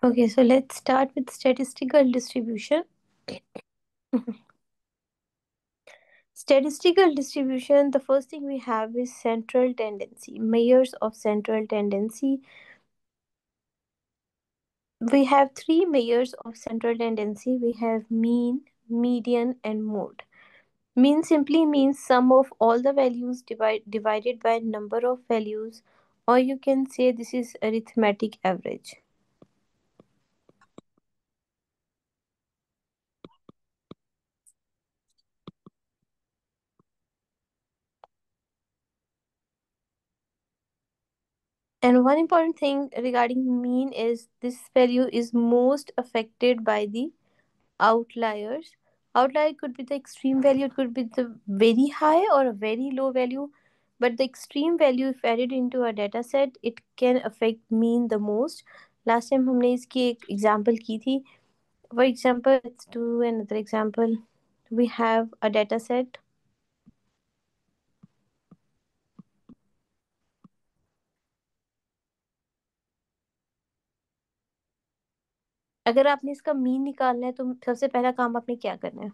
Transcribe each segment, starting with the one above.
Okay, so let's start with statistical distribution. Statistical distribution, the first thing we have is central tendency. Measures of central tendency. We have three measures of central tendency. We have mean, median, and mode. Mean simply means sum of all the values divided by number of values, or you can say this is arithmetic average. And one important thing regarding mean is this value is most affected by the outliers. Outlier could be the extreme value, it could be the very high or a very low value. But the extreme value, if added into a data set, it can affect mean the most. Last time हमने इसकी एक example की थी. For example, let's do another example. We have a data set. अगर आपने इसका mean निकालना है तो सबसे पहला काम आपने क्या करना है?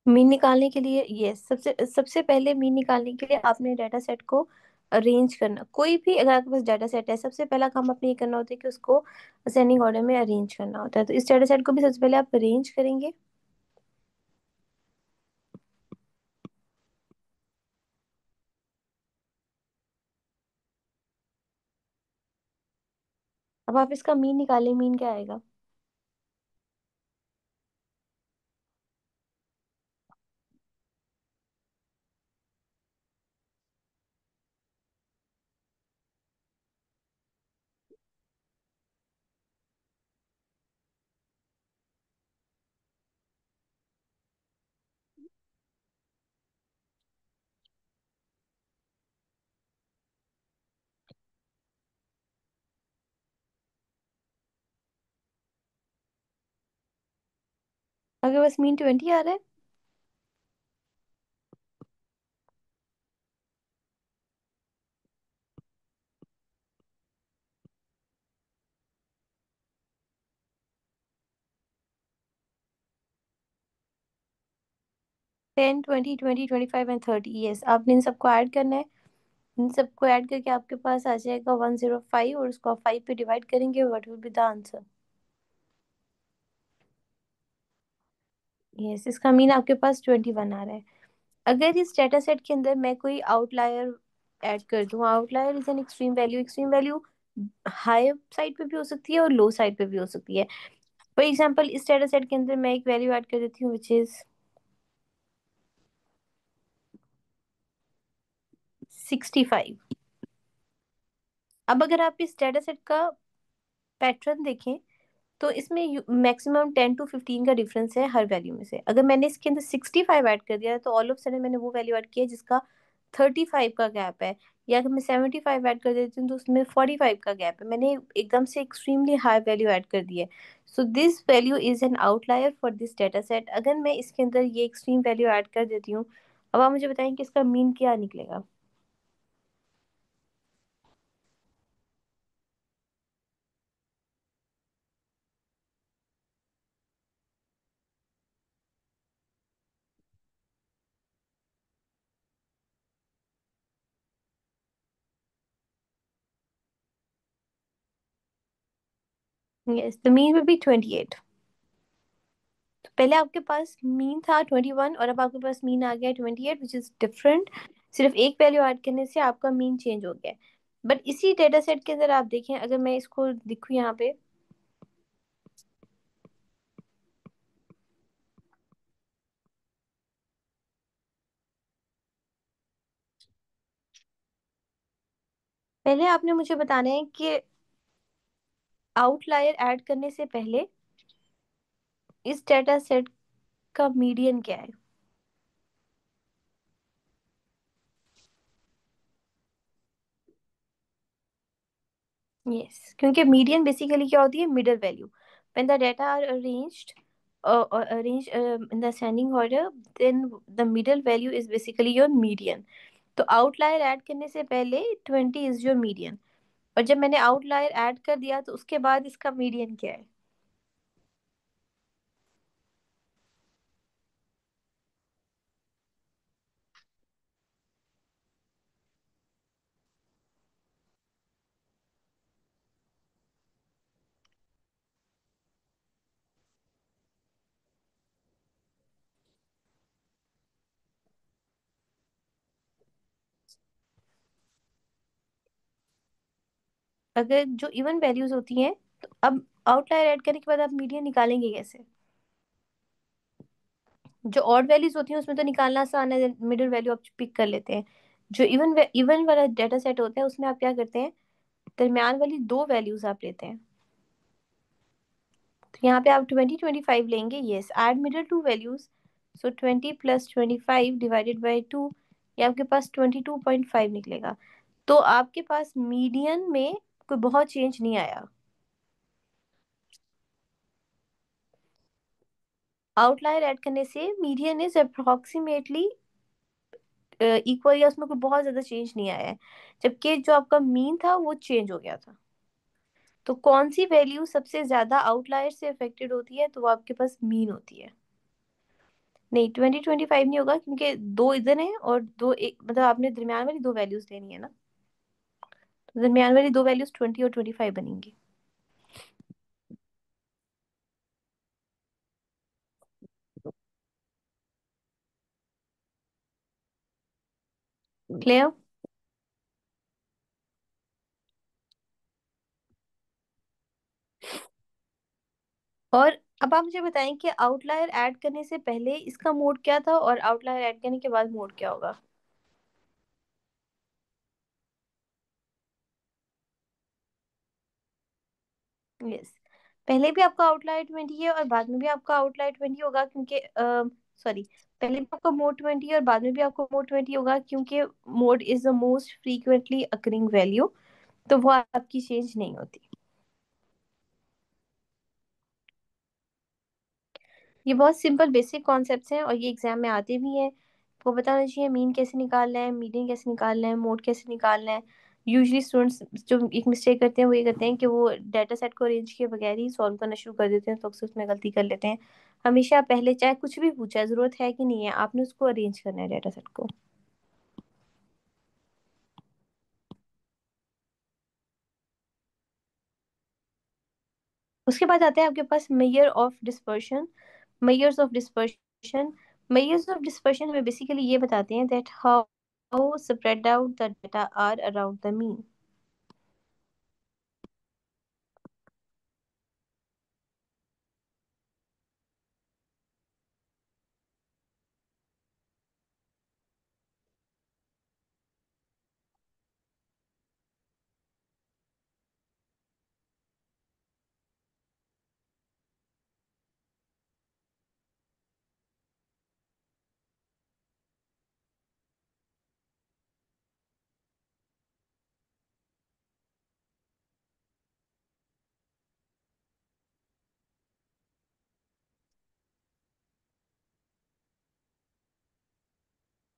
मीन निकालने के लिए यस, सबसे सबसे पहले मीन निकालने के लिए आपने डाटा सेट को अरेंज करना। कोई भी अगर आपके पास डाटा सेट है, सबसे पहला काम आपने ये करना होता है कि उसको असेंडिंग ऑर्डर में अरेंज करना होता है। तो इस डाटा सेट को भी सबसे पहले आप अरेंज करेंगे। अब आप इसका मीन निकालें, मीन क्या आएगा? आपके पास मीन 20 आ रहा है। 10, 20, 20, 25 एंड 30। यस, आपने इन सबको ऐड करना है। इन सबको ऐड करके आपके पास आ जाएगा 105, और उसको आप 5 पे डिवाइड करेंगे। What will be the answer? Yes, इसका मीन आपके पास 21 आ रहा है। अगर इस डेटा सेट के अंदर मैं कोई आउटलायर ऐड कर दूं, outlier is an extreme value. Extreme value high side पे भी हो सकती है और लो साइड पे भी हो सकती है। फॉर एग्जांपल, इस डेटा सेट के अंदर मैं एक वैल्यू ऐड कर देती हूँ विच इज 65। अब अगर आप इस डेटा सेट का पैटर्न देखें तो इसमें मैक्सिमम 10 to 15 का डिफरेंस है हर वैल्यू में से। अगर मैंने इसके अंदर 65 ऐड कर दिया तो ऑल ऑफ सडन मैंने वो वैल्यू ऐड किया जिसका 35 का गैप है। या अगर मैं 75 ऐड कर देती हूँ तो उसमें 45 का गैप है। मैंने एकदम से एक्सट्रीमली हाई वैल्यू ऐड कर दी है। So this value is an outlier for this data set. अगर मैं इसके अंदर ये एक्सट्रीम वैल्यू ऐड कर देती हूँ, अब आप मुझे बताएं कि इसका मीन क्या निकलेगा। Yes, the mean will be 28। तो पहले आपके पास मीन था 21 और अब आपके पास मीन आ गया 28, विच इज डिफरेंट। सिर्फ एक वैल्यू ऐड करने से आपका मीन चेंज हो गया। बट इसी डेटा सेट के अंदर आप देखें, अगर मैं इसको लिखूं यहाँ पे, पहले आपने मुझे बताना है कि आउटलायर ऐड करने से पहले इस डेटा सेट का मीडियन क्या है। यस, क्योंकि मीडियन बेसिकली क्या होती है, middle value. When the data are arranged in the ascending order, then the middle value is basically your median. तो आउटलायर ऐड करने से पहले 20 इज योर मीडियन, और जब मैंने आउटलायर ऐड कर दिया तो उसके बाद इसका मीडियन क्या है। अगर जो इवन वैल्यूज होती हैं, तो अब आउटलायर ऐड करने के बाद आप मीडियन निकालेंगे कैसे। जो ऑड वैल्यूज होती हैं उसमें तो निकालना आसान है, मिडिल वैल्यू आप पिक कर लेते हैं। जो इवन वाला डाटा सेट होता है उसमें आप क्या करते हैं, दरम्यान वाली दो वैल्यूज आप लेते हैं। तो यहाँ पे आप 20 25 लेंगे, yes, add middle to values. So 20 + 25 divided by 2, ये आपके पास 22.5 निकलेगा। तो आपके पास मीडियन में कोई बहुत चेंज नहीं आया। आउटलायर ऐड करने से मीडियन इज अप्रोक्सीमेटली इक्वल, या उसमें कोई बहुत ज्यादा चेंज नहीं आया है, जबकि जो आपका मीन था वो चेंज हो गया था। तो कौन सी वैल्यू सबसे ज्यादा आउटलायर से अफेक्टेड होती है, तो वो आपके पास मीन होती है। नहीं, 20 25 नहीं होगा, क्योंकि दो इधर हैं और दो एक, मतलब आपने दरमियान वाली दो वैल्यूज लेनी है ना। तो दरमियान वाली दो वैल्यूज 20 और 25 बनेंगी। क्लियर। और अब आप मुझे बताएं कि आउटलायर ऐड करने से पहले इसका मोड क्या था, और आउटलायर ऐड करने के बाद मोड क्या होगा। यस, पहले भी आपका आउटलायर 20 है और बाद में भी आपका आउटलायर 20 होगा, क्योंकि सॉरी, पहले भी आपका मोड 20 है और बाद में भी आपको मोड 20 होगा, क्योंकि mode is the most frequently occurring value. तो वो आपकी चेंज नहीं होती। ये बहुत सिंपल बेसिक कॉन्सेप्ट्स हैं और ये एग्जाम में आते भी हैं। आपको बताना चाहिए मीन कैसे निकालना है, मीडियन कैसे निकालना है, मोड कैसे निकालना है। यूजली स्टूडेंट्स जो एक मिस्टेक करते हैं वो ये करते हैं कि वो डाटा सेट को अरेंज किए बगैर ही सॉल्व करना शुरू कर देते हैं, तो अक्सर उसमें गलती कर लेते हैं। हमेशा पहले, चाहे कुछ भी पूछा है, जरूरत है कि नहीं है, आपने उसको अरेंज करना है डाटा सेट को। उसके बाद आता है आपके पास measure of dispersion. Measures of dispersion measures of dispersion हमें बेसिकली ये बताते हैं that how spread out the data are around the mean.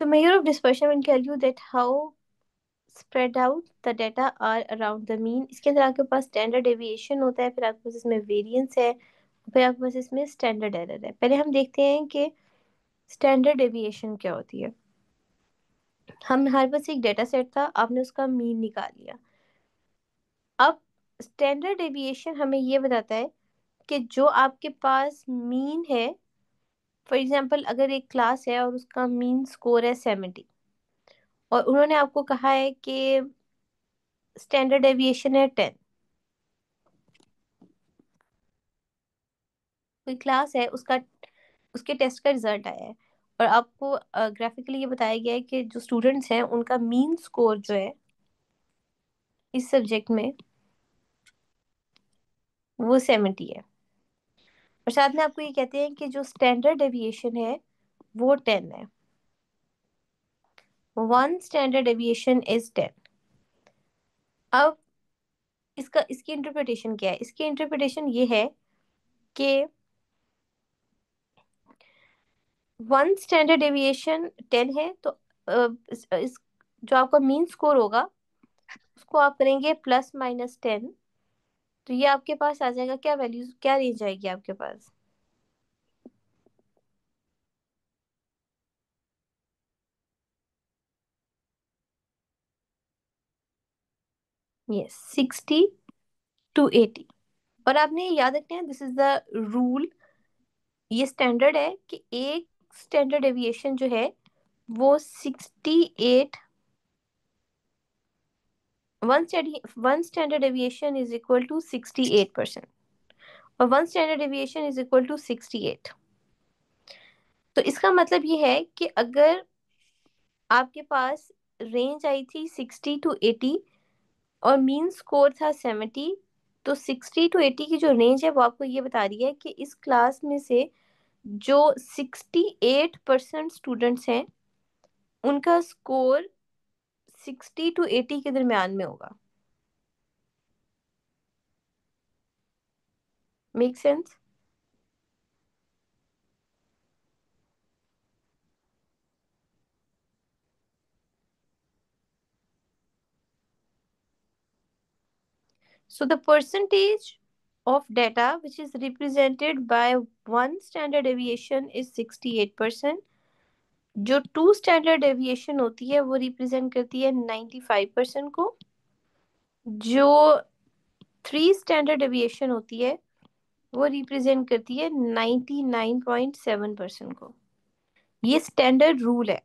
The measure of dispersion will tell you that how spread out the data are around the mean। इसके अंदर आपके पास standard deviation होता है, फिर आपके पास इसमें वेरिएंस है, फिर आपके पास इसमें स्टैंडर्ड एरर है। पहले हम देखते हैं कि स्टैंडर्ड डेविएशन क्या होती है। हम हमारे पास एक डेटा सेट था, आपने उसका मीन निकाल लिया। अब स्टैंडर्ड डेविएशन हमें ये बताता है कि जो आपके पास मीन है, फॉर एग्जांपल अगर एक क्लास है और उसका मीन स्कोर है 70, और उन्होंने आपको कहा है कि स्टैंडर्ड डेविएशन है 10। कोई क्लास है, उसका उसके टेस्ट का रिजल्ट आया है, और आपको ग्राफिकली ये बताया गया है कि जो स्टूडेंट्स हैं उनका मीन स्कोर जो है इस सब्जेक्ट में वो 70 है। और साथ में आपको ये कहते हैं कि जो स्टैंडर्ड डेविएशन है वो 10 है। One standard deviation is 10। अब इसकी इंटरप्रिटेशन क्या है? इसकी इंटरप्रिटेशन ये है कि वन स्टैंडर्ड डेविएशन 10 है, तो जो आपका मीन स्कोर होगा उसको आप करेंगे +-10। तो ये आपके पास आ जाएगा, क्या वैल्यूज, क्या रेंज आएगी आपके पास? Yes, 60 to 80। और आपने ये याद रखना है, दिस इज द रूल, ये स्टैंडर्ड है कि एक स्टैंडर्ड डेविएशन जो है वो 68, one standard deviation is equal to 68%, और one standard deviation is equal to 68। तो इसका मतलब ये है कि अगर आपके पास रेंज आई थी 60 to 80 और मीन स्कोर था 70, तो 60 to 80 की जो रेंज है वो आपको ये बता रही है कि इस क्लास में से जो 68% स्टूडेंट्स हैं उनका स्कोर 60 to 80 के दरमियान में होगा। Make sense? So the percentage of data which is represented by one standard deviation is 68%। जो टू स्टैंडर्ड डेविएशन होती है वो रिप्रेजेंट करती है 95% को। जो थ्री स्टैंडर्ड डेविएशन होती है वो रिप्रेजेंट करती है 99.7% को। ये स्टैंडर्ड रूल है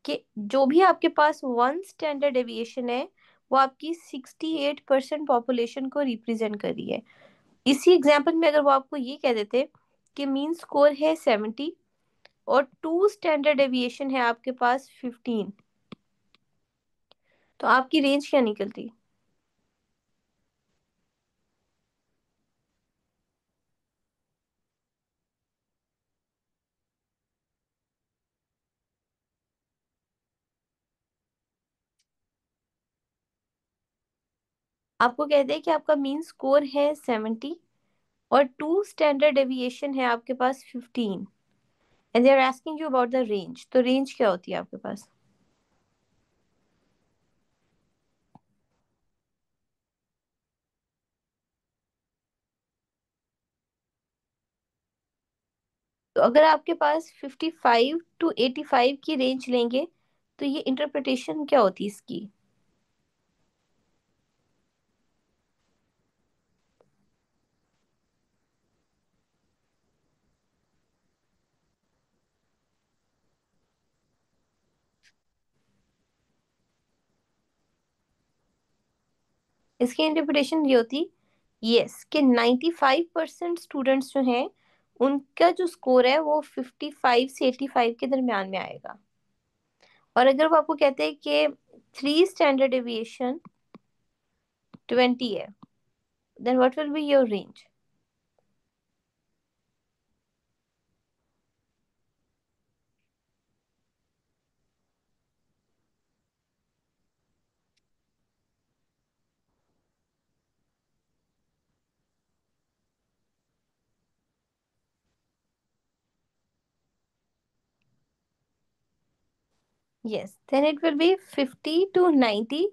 कि जो भी आपके पास वन स्टैंडर्ड डेविएशन है वो आपकी 68% पॉपुलेशन को रिप्रेजेंट कर रही है। इसी एग्जाम्पल में अगर वो आपको ये कह देते कि मीन स्कोर है 70 और टू स्टैंडर्ड डेविएशन है आपके पास 15, तो आपकी रेंज क्या निकलती? आपको कहते हैं कि आपका मीन स्कोर है 70 और टू स्टैंडर्ड डेविएशन है आपके पास 15, and they are asking you about the range. तो रेंज क्या होती है आपके पास? तो अगर आपके पास 55 to 85 की रेंज लेंगे तो ये इंटरप्रिटेशन क्या होती है इसकी? इसकी इंटरप्रिटेशन ये होती, यस, कि 95% स्टूडेंट्स जो हैं उनका जो स्कोर है वो 55 से 85 के दरमियान में आएगा। और अगर वो आपको कहते हैं कि थ्री स्टैंडर्ड डेविएशन 20 है, then what will be your range? Yes, then it will be 50 to 90,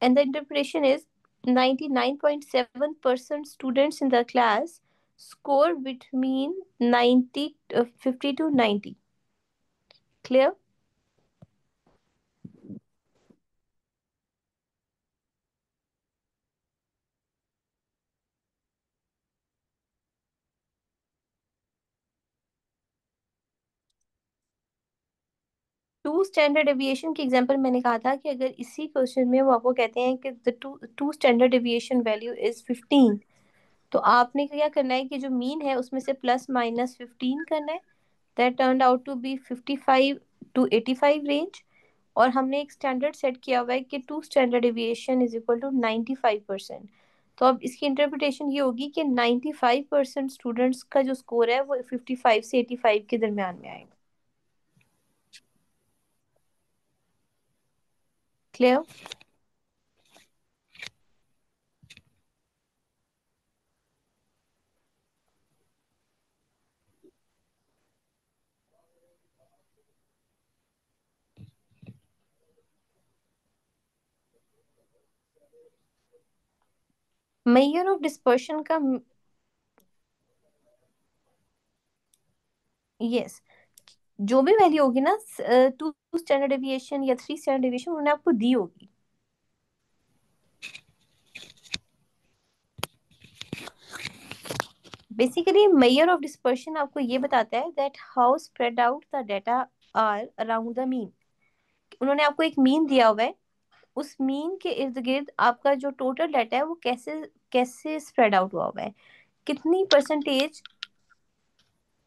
and the interpretation is 99.7% students in the class score between 50 to 90. Clear? Two standard deviation की एग्जांपल मैंने कहा था कि अगर इसी question में वो आपको कहते हैं कि the two two standard deviation value is 15, तो आपने क्या करना है कि जो मीन है उसमें से +-15 करना है। That turned out to be 55 to 85 range. और हमने एक स्टैंडर्ड सेट किया हुआ है कि two standard deviation is equal to 95%। तो अब इसकी इंटरप्रिटेशन ये होगी कि 95% स्टूडेंट्स का जो स्कोर है वो 55 से 85 के दरमियान में आएगा। क्लियर? मेजर ऑफ डिस्पर्शन का, यस, जो भी वैल्यू होगी ना, 2 स्टैंडर्ड डेविएशन या 3 स्टैंडर्ड डेविएशन, उन्होंने आपको दी होगी। बेसिकली मेजर ऑफ डिस्पर्शन आपको ये बताता है that how spread out the data are around the mean. उन्होंने आपको एक मीन दिया हुआ है, उस मीन के इर्द गिर्द आपका जो टोटल डाटा है वो कैसे कैसे स्प्रेड आउट हुआ हुआ है, कितनी परसेंटेज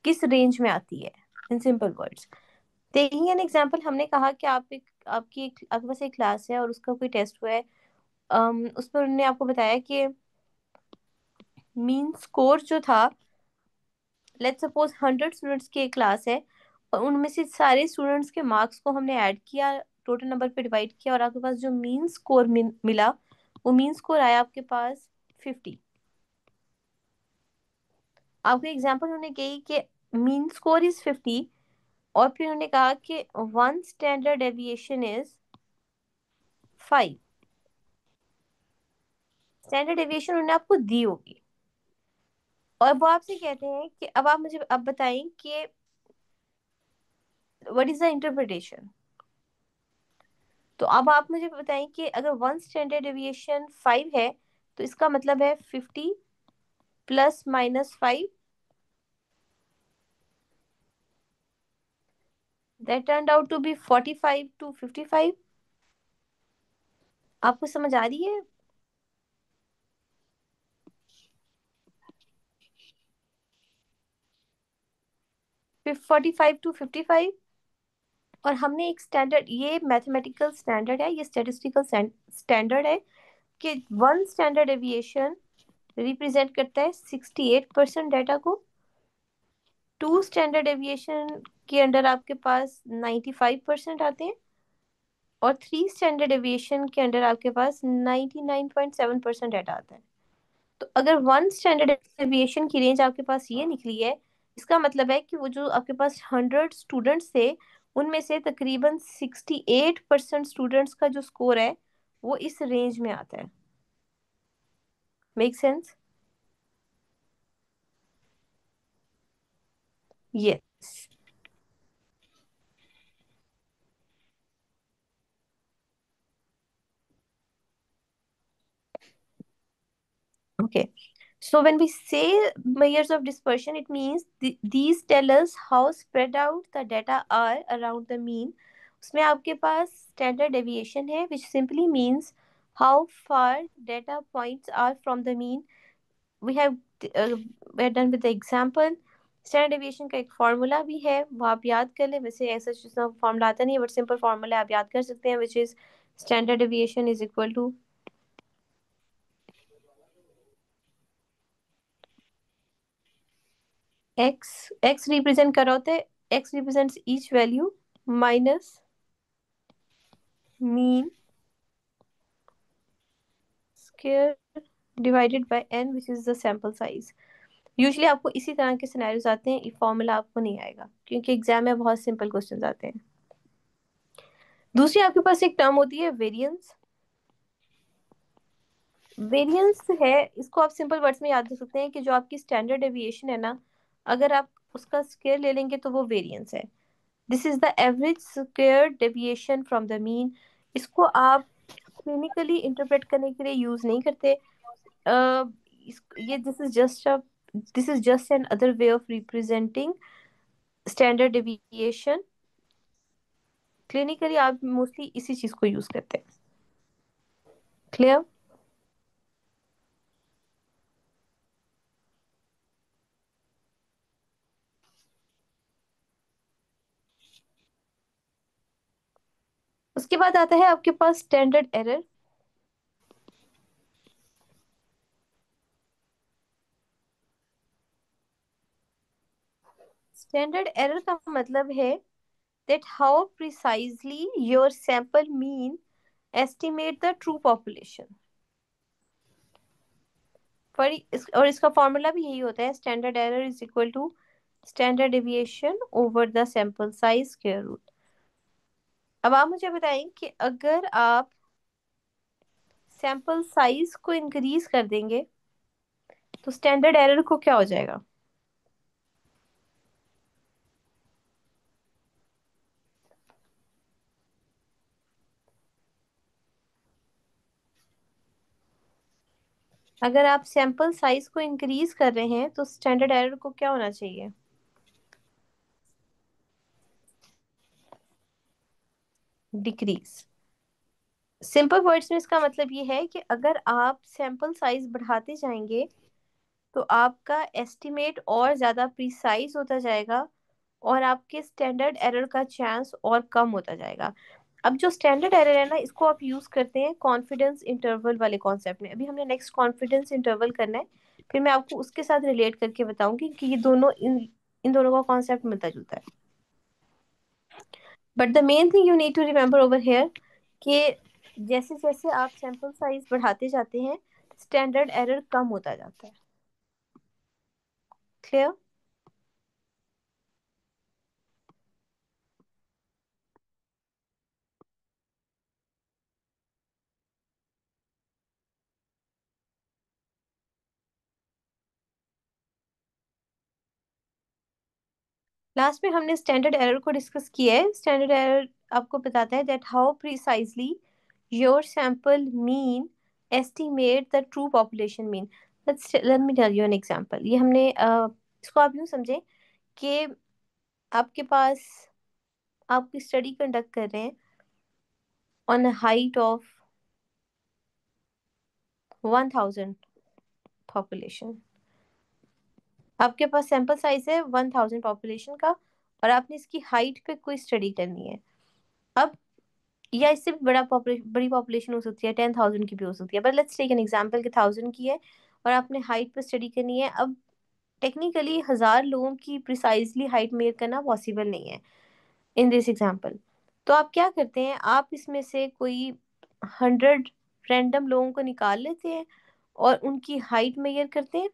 किस रेंज में आती है, in simple words. Taking an example, हमने कहा कि आपके पास एक क्लास है और उसका कोई टेस्ट हुआ है। उस पर उन्होंने आपको बताया कि मीन स्कोर जो था, लेट्स सपोज 100 स्टूडेंट्स की एक क्लास है, और उनमें से सारे स्टूडेंट्स के मार्क्स को हमने ऐड किया, टोटल नंबर पे डिवाइड किया, और आपके पास जो मीन स्कोर मिला, वो मीन स्कोर आया आपके पास 50। आपको एग्जांपल उन्होंने कही कि मीन स्कोर इज 50, और फिर उन्होंने कहा कि 1 standard deviation is 5। Standard deviation उन्होंने आपको दी होगी, और वो आपसे कहते हैं कि अब आप मुझे अब बताएं कि व्हाट इज द इंटरप्रिटेशन। तो अब आप मुझे बताएं कि अगर 1 स्टैंडर्ड डेविएशन 5 है, तो इसका मतलब है 50 ± 5, that turn out to be 45 to 55। आपको समझ आ रही है? 45 to 55। और हमने एक स्टैंडर्ड, ये मैथमेटिकल स्टैंडर्ड है, ये स्टेटिस्टिकल स्टैंडर्ड है, कि 1 स्टैंडर्ड डेविएशन रिप्रेजेंट करता है 68% डाटा को। 2 स्टैंडर्ड डेविएशन के अंडर आपके पास 95% आते हैं, और 3 स्टैंडर्ड डेविएशन के अंडर आपके पास 99.7% डाटा आता है। तो अगर 1 स्टैंडर्ड डेविएशन की रेंज आपके पास ये निकली है, इसका मतलब है कि वो जो आपके पास 100 स्टूडेंट्स थे, उनमें से तकरीबन 68% स्टूडेंट्स का जो स्कोर है वो इस रेंज में आता है। Make sense? Yes. Okay. So when we say measures of dispersion, it means these tell us how spread out the data are around the mean. उसमें आपके पास standard deviation है, which simply means how far data points are from the mean. We have uh, we are done with the example. Standard deviation का एक formula भी है, वो आप याद कर लें। वैसे ऐसा फॉर्मूला आता नहीं है, बट सिंपल फॉर्मूला आप याद कर सकते हैं, which is standard deviation is equal to X represent कर रहा होता है, X represents each value minus mean square divided by N, which is the sample size. Usually आपको इसी तरह के सिनेरियोज आते हैं, ये फॉर्मूला आपको नहीं आएगा क्योंकि एग्जाम में बहुत सिंपल क्वेश्चंस आते हैं। दूसरी आपके पास एक टर्म होती है वेरिएंस। वेरिएंस है, इसको आप सिंपल वर्ड्स में याद रख सकते हैं कि जो आपकी स्टैंडर्ड डेविएशन है ना, अगर आप उसका स्क्वायर ले लेंगे तो वो वेरिएंस है। This is the average square deviation from the mean. इसको आप क्लिनिकली इंटरप्रेट करने के लिए यूज नहीं करते। ये this is just an other way of representing standard deviation. Clinically आप मोस्टली इसी चीज को यूज करते हैं। क्लियर? उसके बाद आता है आपके पास स्टैंडर्ड एरर। स्टैंडर्ड एरर का मतलब है that how precisely your sample mean estimate the true population। और इसका फॉर्मूला भी यही होता है, standard error is equal to standard deviation over the sample size square root. अब आप मुझे बताएं कि अगर आप सैंपल साइज को इंक्रीज कर देंगे तो स्टैंडर्ड एरर को क्या हो जाएगा? अगर आप सैंपल साइज को इंक्रीज कर रहे हैं तो स्टैंडर्ड एरर को क्या होना चाहिए? डिक्रीज। सिंपल वर्ड्स में इसका मतलब ये है कि अगर आप सैंपल साइज बढ़ाते जाएंगे तो आपका एस्टिमेट और ज्यादा प्रिसाइज होता जाएगा और आपके स्टैंडर्ड एरर का चांस और कम होता जाएगा। अब जो स्टैंडर्ड एरर है ना, इसको आप यूज करते हैं कॉन्फिडेंस इंटरवल वाले कॉन्सेप्ट में। अभी हमने नेक्स्ट कॉन्फिडेंस इंटरवल करना है, फिर मैं आपको उसके साथ रिलेट करके बताऊंगी कि ये दोनों इन इन दोनों का कॉन्सेप्ट मिलता जुलता है। But the main thing you need to remember over here कि जैसे जैसे आप सैंपल साइज बढ़ाते जाते हैं स्टैंडर्ड एरर कम होता जाता है। क्लियर? लास्ट में हमने स्टैंडर्ड एरर को डिस्कस किया है। स्टैंडर्ड एरर आपको बताता है that how precisely your sample mean estimate the true population mean. Let me tell you an example. ये हमने इसको आप यूं समझें कि आपके पास आप कोई स्टडी कंडक्ट कर रहे हैं on a height of 1000 population. आपके पास सैंपल साइज है 1000 पॉपुलेशन का और आपने इसकी हाइट पे कोई स्टडी करनी है। अब या इससे भी बड़ी पॉपुलेशन हो सकती है, 10,000 की भी हो सकती है, but let's take an example कि 1000 की है और आपने हाइट पे स्टडी करनी है। अब टेक्निकली 1000 लोगों की प्रिसाइजली हाइट मेजर करना पॉसिबल नहीं है इन दिस एग्जांपल। तो आप क्या करते हैं, आप इसमें से कोई 100 रैंडम लोगों को निकाल लेते हैं और उनकी हाइट मेजर करते हैं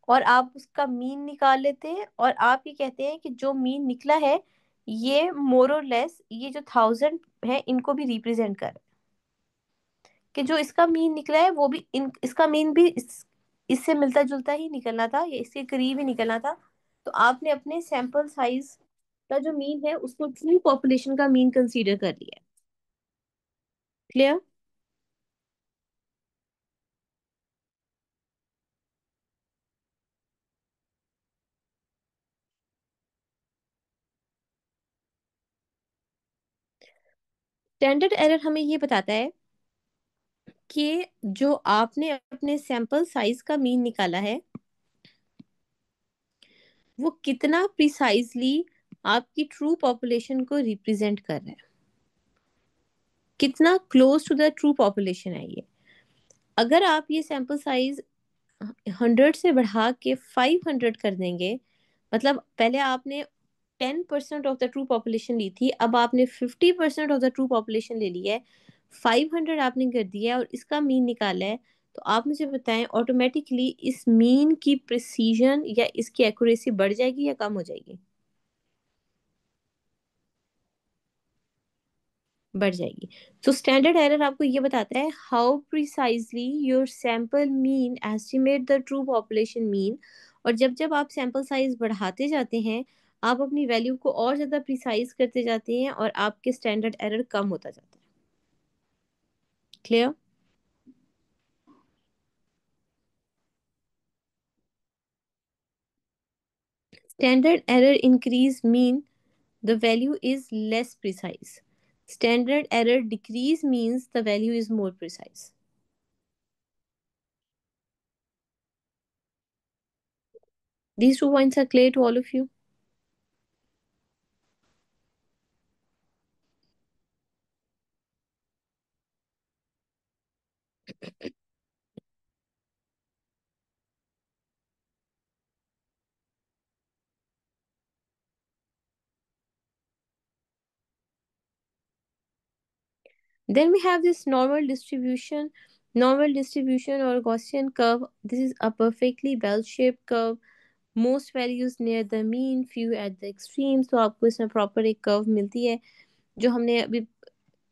और आप उसका मीन निकाल लेते हैं और आप ये कहते हैं कि जो मीन निकला है ये मोर और लेस ये जो 1000 है इनको भी रिप्रेजेंट कर, कि जो इसका मीन निकला है वो भी इसका मीन भी इससे मिलता जुलता ही निकलना था या इसके करीब ही निकलना था। तो आपने अपने सैंपल साइज का जो मीन है उसको ट्रू पॉपुलेशन का मीन कंसीडर कर लिया। क्लियर? स्टैंडर्ड एरर हमें ये बताता है कि जो आपने अपने सैंपल साइज का मीन निकाला है वो कितना प्रिसाइजली आपकी ट्रू पॉपुलेशन को रिप्रेजेंट कर रहा है, कितना close to the true population है ये। अगर आप ये सैंपल साइज 100 से बढ़ा के 500 कर देंगे, मतलब पहले आपने 10% ऑफ द ट्रू पॉपुलेशन ली थी, अब आपने 50% ऑफ द ट्रू पॉपुलेशन ले ली है, 500 आपने कर दिया है और इसका मीन निकाला है। तो आप मुझे बताएं ऑटोमेटिकली इस मीन की प्रिसीजन या इसकी एक्यूरेसी बढ़ जाएगी या कम हो जाएगी? बढ़ जाएगी। तो स्टैंडर्ड एरर आपको ये बताता है how precisely your sample mean estimate the true population mean. और जब जब आप सैंपल साइज बढ़ाते जाते हैं आप अपनी वैल्यू को और ज्यादा प्रिसाइज करते जाते हैं और आपके स्टैंडर्ड एरर कम होता जाता है। Clear? Standard error increase mean the value is less precise. Standard error decrease means the value is more precise. These 2 points are clear to all of you. Then we have this normal distribution. Normal distribution or Gaussian curve. This is a perfectly bell-shaped curve. Most values near the mean, few at the extremes. तो आपको इसमें proper एक curve मिलती है जो हमने अभी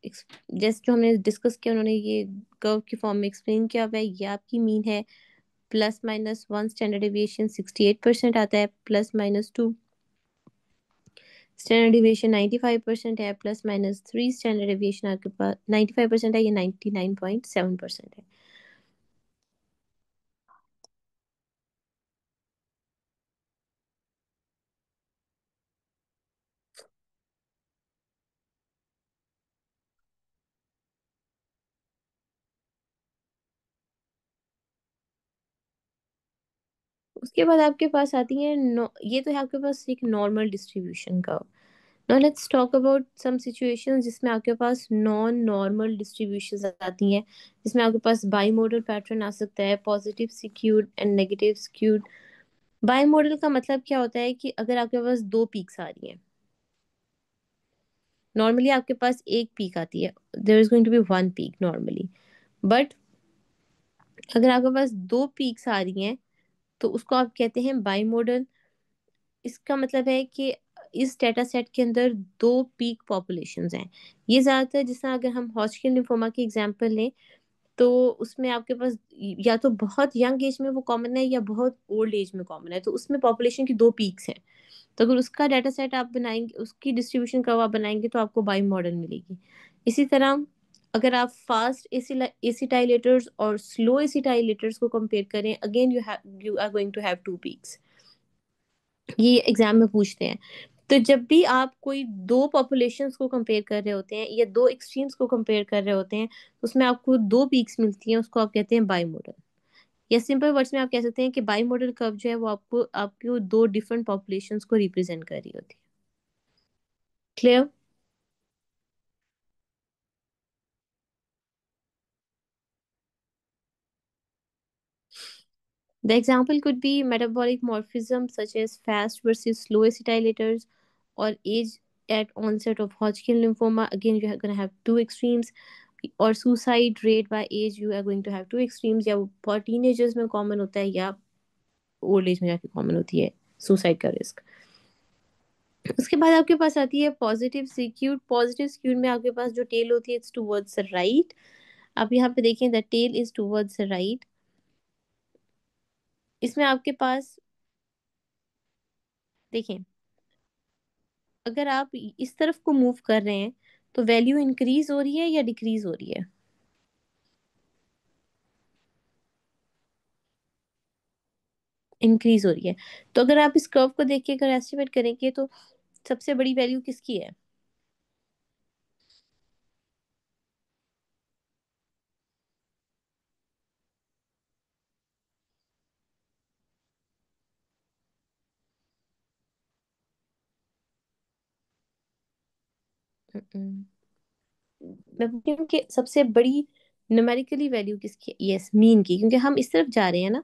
जैसे जो हमने डिस्कस किया, उन्होंने ये कर्व की फॉर्म में एक्सप्लेन किया हुआ है। ये आपकी मीन है, plus minus one standard deviation 68% आता है, plus minus two standard deviation 95% है, plus minus three standard deviation आपके पास 95% है, ये 99.7% है। उसके बाद आपके पास आती है ये तो है आपके पास एक नॉर्मल डिस्ट्रीब्यूशन का। Now let's talk about some situations जिसमें आपके पास नॉन नॉर्मल डिस्ट्रीब्यूशंस आती हैं, जिसमें आपके पास बाई मॉडल पैटर्न आ सकता है, positive skewed and negative skewed. By model का मतलब क्या होता है कि अगर आपके पास दो पीक्स आ रही हैं, नॉर्मली आपके पास एक पीक आती है, there is going to be one peak normally, but अगर आपके पास दो पीक्स आ रही हैं तो उसको आप कहते हैं बाई मॉडल। इसका मतलब है कि इस डेटा सेट के अंदर दो पीक पॉपुलेशंस हैं। ये ज़्यादातर, जिस अगर हम हॉस्किन लिम्फोमा की एग्जांपल लें, तो उसमें आपके पास या तो बहुत यंग एज में वो कॉमन है या बहुत ओल्ड एज में कॉमन है, तो उसमें पॉपुलेशन की दो पीक्स हैं। तो अगर उसका डाटा सेट आप बनाएंगे, उसकी डिस्ट्रीब्यूशन कर्व आप बनाएंगे, तो आपको बाई मॉडल मिलेगी। इसी तरह अगर आप फास्ट एसिटाइलेटर्स और स्लो एसिटाइलेटर्स को कंपेयर करें, again you are going to have two peaks. ये एग्जाम में पूछते हैं। तो जब भी आप कोई दो पॉपुलेशंस को कंपेयर कर रहे होते हैं या दो एक्सट्रीम्स को कंपेयर कर रहे होते हैं, उसमें आपको दो पीक्स मिलती हैं, उसको आप कहते हैं बाई मॉडल। या सिंपल वर्ड्स में आप कह सकते हैं कि बाई मॉडल कर्व जो है वो आपको दो डिफरेंट पॉपुलेशंस को रिप्रेजेंट कर रही होती है। Clear? The example could be metabolic morphism such as fast versus slow acetylators, or age at onset of Hodgkin lymphoma. Again, you are going to have two extremes. और suicide rate by age, you are going to have two extremes. या वो बहुत teenagers में common होता है या old age में जाके कॉमन होती है सुसाइड का रिस्क। उसके बाद आपके पास आती है पॉजिटिव सिक्यूड। पॉजिटिव सिक्यूड में आपके पास जो टेल होती है, इट्स टूवर्ड्स राइट। आप यहाँ पे देखें, the tail is towards right. इसमें आपके पास देखें, अगर आप इस तरफ को मूव कर रहे हैं तो वैल्यू इंक्रीज हो रही है या डिक्रीज हो रही है? इंक्रीज हो रही है। तो अगर आप इस कर्व को देख के अगर एस्टिमेट करेंगे, तो सबसे बड़ी वैल्यू किसकी है? हम्म, मैं बोलती हूँ कि सबसे बड़ी न्यूमेरिकली वैल्यू किसकी है? यस, मीन की, क्योंकि हम इस तरफ जा रहे हैं ना।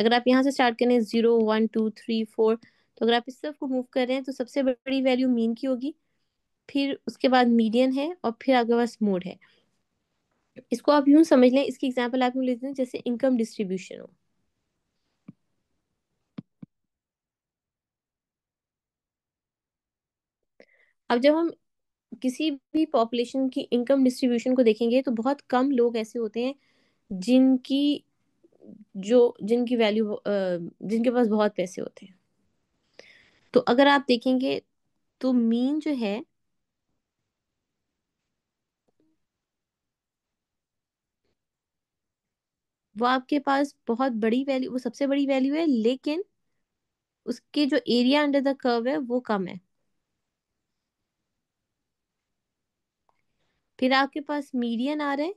अगर आप यहाँ से स्टार्ट करें, 0 1 2 3 4, तो अगर आप इस तरफ को मूव कर रहे हैं तो सबसे बड़ी वैल्यू मीन की होगी, फिर उसके बाद मीडियन है, और फिर आपके पास मोड है। इसको आप यूं समझ लें, इसकी एग्जांपल आप यूं लेते हैं जैसे इनकम डिस्ट्रीब्यूशन हो। अब जब हम किसी भी पॉपुलेशन की इनकम डिस्ट्रीब्यूशन को देखेंगे, तो बहुत कम लोग ऐसे होते हैं जिनकी जिनकी वैल्यू जिनके पास बहुत पैसे होते हैं। तो अगर आप देखेंगे तो मीन जो है वो आपके पास बहुत बड़ी वैल्यू, वो सबसे बड़ी वैल्यू है, लेकिन उसके जो एरिया अंडर द कर्व है वो कम है। फिर आपके पास मीडियन आ रहा है,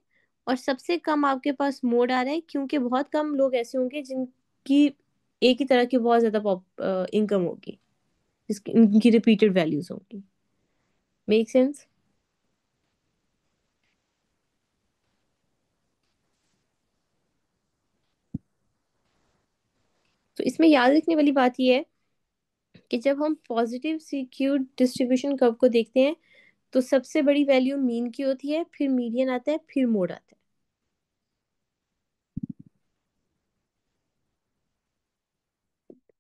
और सबसे कम आपके पास मोड आ रहा है, क्योंकि बहुत कम लोग ऐसे होंगे जिनकी एक ही तरह की बहुत ज्यादा इनकम होगी, जिसकी इनकी रिपीटेड वैल्यूज होंगी। Make sense? तो इसमें याद रखने वाली बात यह है कि जब हम पॉजिटिव सिक्यूड डिस्ट्रीब्यूशन कर्व को देखते हैं, तो सबसे बड़ी वैल्यू मीन की होती है, फिर मीडियन आता है, फिर मोड आता है।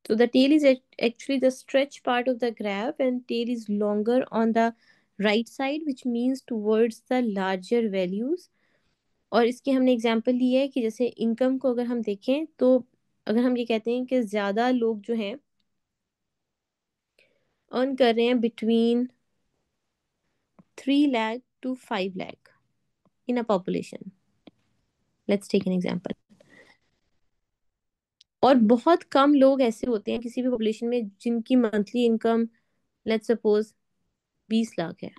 So the tail is actually the stretch part of the graph, and tail is longer on the right side which means towards the larger values. और इसके हमने एग्जांपल लिया है कि जैसे इनकम को अगर हम देखें तो अगर हम ये कहते हैं कि ज़्यादा लोग जो हैं अर्न कर रहे हैं between 3 lakh to 5 lakh in a population, let's take an example. और बहुत कम लोग ऐसे होते हैं किसी भी पॉपुलेशन में जिनकी monthly income let's suppose 20 lakh है।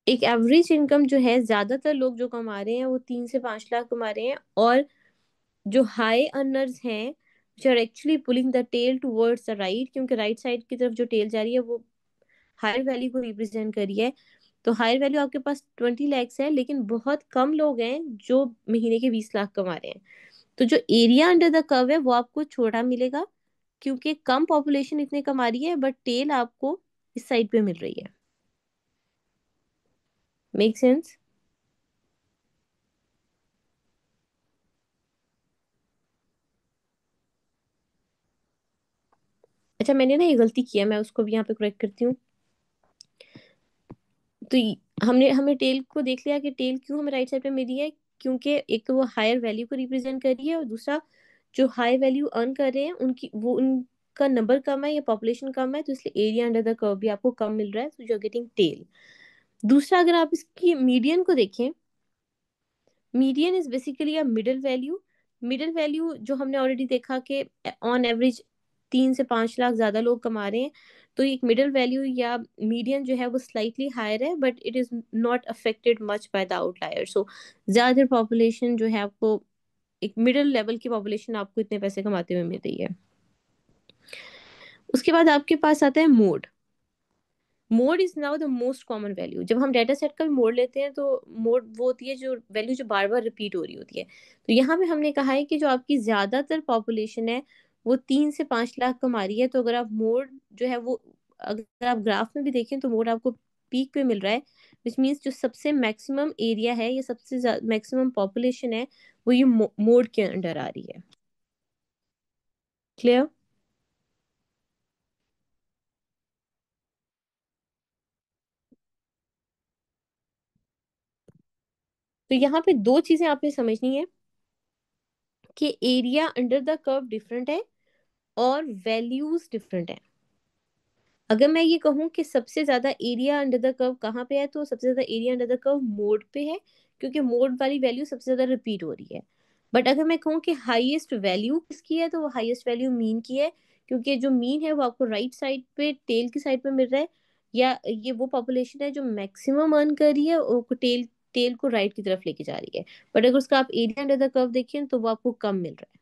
एक एवरेज इनकम जो है ज्यादातर लोग जो कमा रहे हैं वो 3 से 5 लाख कमा रहे हैं। और जो हाई अर्नर्स हैं जो are actually pulling the tail towards the right, क्योंकि राइट साइड की तरफ जो टेल जा रही है वो हायर वैल्यू को रिप्रेजेंट कर रही है। तो हायर वैल्यू आपके पास 20 लैक्स है, लेकिन बहुत कम लोग हैं जो महीने के 20 लाख कमा रहे हैं। तो जो एरिया अंडर द कर्व है वो आपको छोटा मिलेगा, क्योंकि कम पॉपुलेशन इतने कमा रही है बट टेल आपको इस साइड पे मिल रही है। Make sense? अच्छा, मैंने ना ये गलती किया, मैं उसको भी यहाँ पे करेक्ट करती हूँ। तो हमने हमने टेल को देख लिया कि टेल क्यों हमें राइट साइड पे मिली है, क्योंकि एक तो वो हायर वैल्यू को रिप्रेजेंट कर रही है, और दूसरा जो हाई वैल्यू अर्न कर रहे हैं उनकी वो उनका नंबर कम है या पॉपुलेशन कम है, तो इसलिए एरिया अंडर द कर्व भी आपको कम मिल रहा है, तो यू आर गेटिंग टेल। दूसरा, अगर आप इसकी मीडियन को देखें, median is basically a middle value. Middle value जो हमने ऑलरेडी देखा कि ऑन एवरेज 3 से 5 लाख ज्यादा लोग कमा रहे हैं, तो एक मिडिल वैल्यू या मीडियन जो है वो स्लाइटली हायर है, but it is not affected much by the outlier. So ज्यादातर पॉपुलेशन जो है आपको एक मिडिल लेवल की पॉपुलेशन आपको इतने पैसे कमाते हुए मिल रही है। उसके बाद आपके पास आता है mode. Mode is now the most common value. जब हम डाटा सेट का भी मोड लेते हैं तो मोड वो होती है जो वैल्यू जो बार बार रिपीट हो रही होती है। तो यहाँ पे हमने कहा है कि जो आपकी ज्यादातर पॉपुलेशन है वो 3 से 5 लाख कमा रही है, तो अगर आप मोड जो है वो अगर आप ग्राफ में भी देखें तो मोड आपको पीक पे मिल रहा है, विच मीन्स जो सबसे मैक्सिमम एरिया है या सबसे मैक्सिमम पॉपुलेशन है वो ये मोड के अंडर आ रही है। क्लियर? तो यहाँ पे दो चीजें आपने समझनी है कि area under the curve different है और वैल्यूज डिफरेंट है। अगर मैं ये कहूँ कि सबसे ज्यादा एरिया अंडर द कर्व कहाँ पे है, तो सबसे ज्यादा area under the curve mode पे है, क्योंकि मोड वाली वैल्यू सबसे ज्यादा रिपीट हो रही है। बट अगर मैं कहूँ कि हाईएस्ट वैल्यू किसकी है, तो वो हाईएस्ट वैल्यू मीन की है, क्योंकि जो मीन है वो आपको राइट साइड पे टेल की साइड पे मिल रहा है, या ये वो पॉपुलेशन है जो मैक्सिमम अर्न कर रही है और टेल टेल को राइट की तरफ लेके जा रही है। बट अगर उसका आप एरिया अंडर द कर्व देखें तो वो आपको कम मिल रहा है।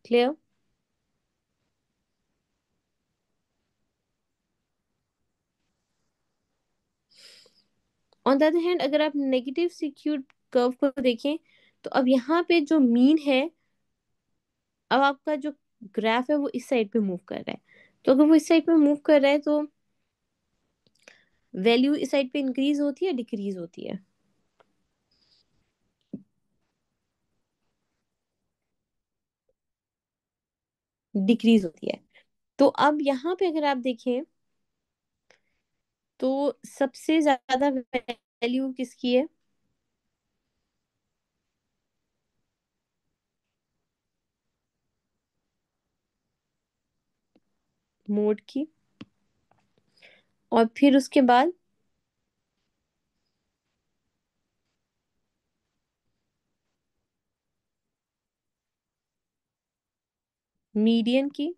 Clear? On the other hand, अगर आप नेगेटिव सिक्यूड कर्व को देखें तो अब यहाँ पे जो मीन है, अब आपका जो ग्राफ है वो इस साइड पे मूव कर रहा है। तो अगर वो इस साइड पे मूव कर रहा है तो वैल्यू इस साइड पे इंक्रीज होती है डिक्रीज होती है? डिक्रीज होती है। तो अब यहाँ पे अगर आप देखें तो सबसे ज्यादा वैल्यू किसकी है? मोड की। और फिर उसके बाद मीडियन की।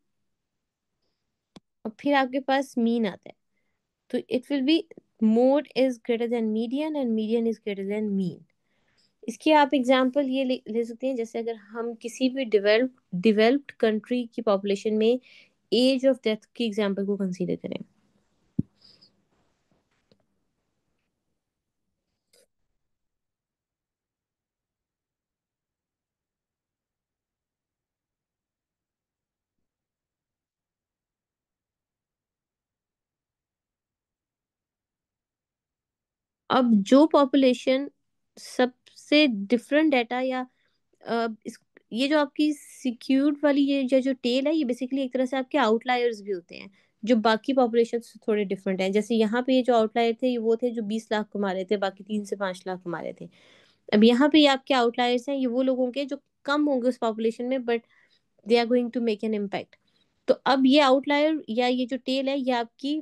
और फिर आपके पास मीन आता है। तो it will be mode is greater than median and median is greater than mean. इसकी आप एग्जांपल ये ले सकते हैं, जैसे अगर हम किसी भी डेवलप्ड कंट्री की पॉपुलेशन में एज ऑफ डेथ की एग्जांपल को कंसीडर करें। अब जो पॉपुलेशन सबसे डिफरेंट डाटा या ये जो आपकी सिक्यूर्ड वाली ये जो टेल है ये बेसिकली एक तरह से आपके आउटलायर्स भी होते हैं। जो बाकी पॉपुलेशन से थोड़े डिफरेंट हैं। जैसे यहाँ पे ये जो आउटलायर थे, ये वो थे जो 20 लाख कमा रहे थे, बाकी 3 से 5 लाख कमा रहे थे। अब यहाँ पे ये आपके आउटलायर्स हैं, ये वो लोग होंगे जो कम होंगे उस पॉपुलेशन में, but they are going to make an impact. तो अब ये आउटलायर या ये जो टेल है, ये आपकी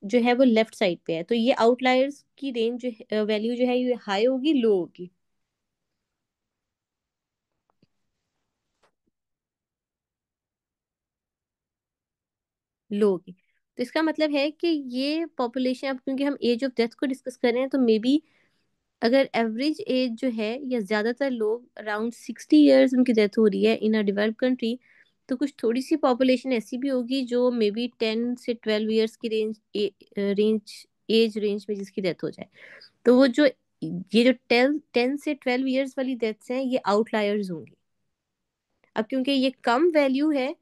जो है वो लेफ्ट साइड पे है। तो ये आउटलायर्स की रेंज जो वैल्यू जो है, ये हाई होगी, लो होगी? लो होगी। तो इसका मतलब है कि ये पॉपुलेशन, अब क्योंकि हम एज ऑफ डेथ को डिस्कस कर रहे हैं, तो मे बी अगर एवरेज एज जो है, या ज्यादातर लोग अराउंड 60 ईयर्स उनकी डेथ हो रही है इन अ डेवलप्ड कंट्री, तो कुछ थोड़ी सी पॉपुलेशन ऐसी भी होगी जो मे बी 10 से 12 ईयर्स की एज रेंज में जिसकी डेथ हो जाए। तो वो जो ये जो 10 से 12 ईयर्स वाली डेथ्स हैं, ये आउटलायर्स होंगी। अब क्योंकि ये कम वैल्यू है,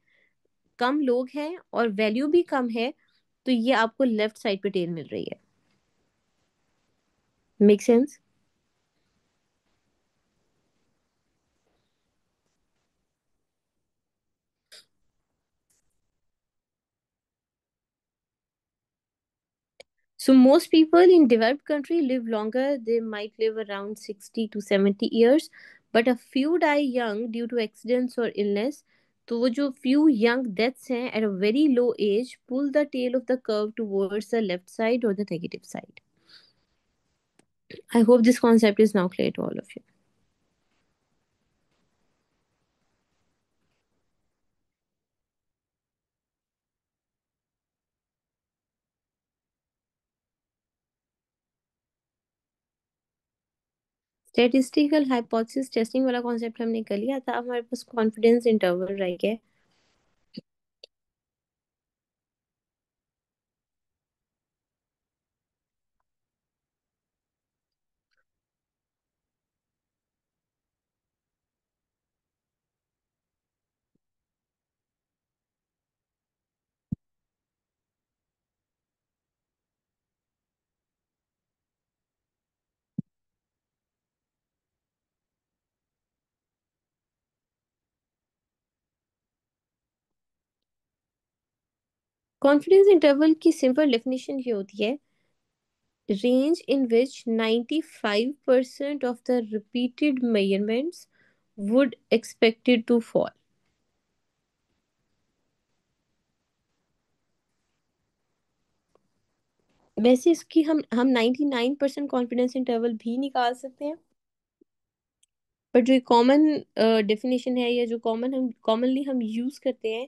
कम लोग हैं और वैल्यू भी कम है, तो ये आपको लेफ्ट साइड पे टेल मिल रही है। Make sense? So most people in developed country live longer. They might live around 60 to 70 years, but a few die young due to accidents or illness. तो वो जो few young deaths हैं at a very low age pull the tail of the curve towards the left side or the negative side. I hope this concept is now clear to all of you. Statistical hypothesis testing वाला concept हमने कर लिया था। अब हमारे पास confidence interval रह गया है। कॉन्फिडेंस इंटरवल की सिंपल डेफिनेशन ये होती है, range in which 95% of the repeated measurements would expected to fall। वैसे इसकी हम 99% कॉन्फिडेंस इंटरवल भी निकाल सकते हैं, पर जो कॉमन डेफिनेशन है, या जो कॉमनली हम यूज करते हैं,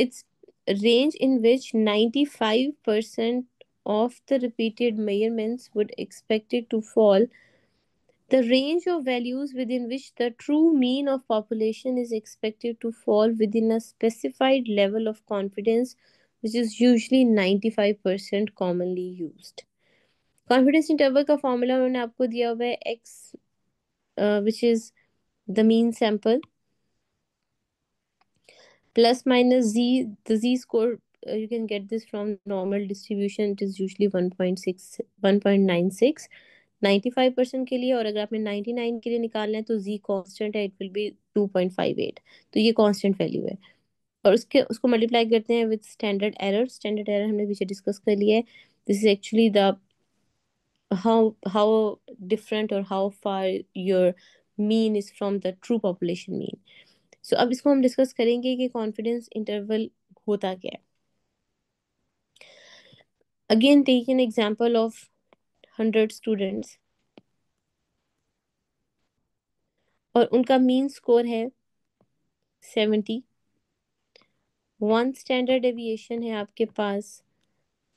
it's range in which 95% of the repeated measurements would expected to fall, the range of values within which the true mean of population is expected to fall within a specified level of confidence, which is usually 95% commonly used। Confidence interval का formula उन्होंने आपको दिया हुआ है, x which is the mean sample, plus minus z, the z score, you can get this from normal distribution, it is usually 1.6 1.96 95% के लिए। और अगर आपने 99 के लिए निकालना है तो z कांस्टेंट है, इट विल बी 2.58। तो ये कांस्टेंट वैल्यू है। और उसको मल्टीप्लाई करते हैं with standard error. Standard error हमने पीछे डिस्कस कर लिया है। This is actually the how different or how far your mean is from the true population mean। सो अब इसको हम डिस्कस करेंगे कि कॉन्फिडेंस इंटरवल होता क्या है। Again take an example of 100 students, और उनका मीन स्कोर है 70। वन स्टैंडर्ड डेविएशन है आपके पास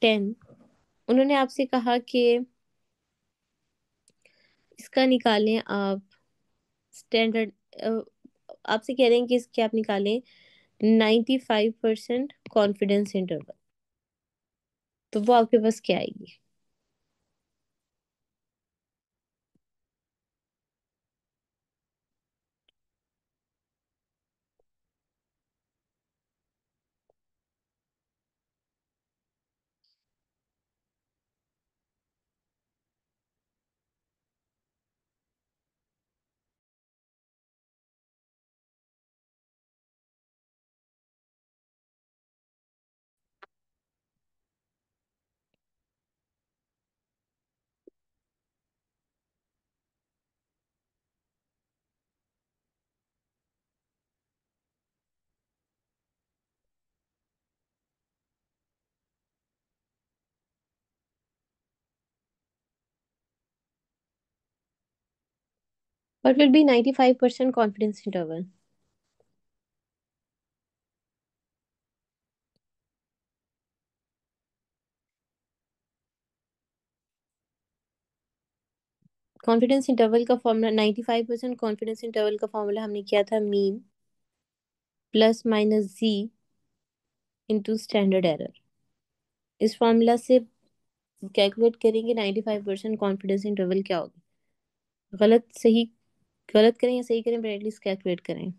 10। उन्होंने आपसे कहा कि इसका निकालें आप स्टैंडर्ड, आपसे कह रहे हैं कि इसके आप निकालें 95% कॉन्फिडेंस इंटरवल। तो वो आपके पास क्या आएगी? What will be 95% confidence interval? Confidence interval का फॉर्मूला, 95% कॉन्फिडेंस इंटरवल का फॉर्मूला हमने किया था मीन प्लस माइनस जी इंटू स्टैंडर्ड एरर। इस फॉर्मूला से कैलकुलेट करेंगे 95% कॉन्फिडेंस इंटरवल क्या होगी। गलत सही, गलत करें या सही करें, पर एटलीस्ट कैलकुलेट करें।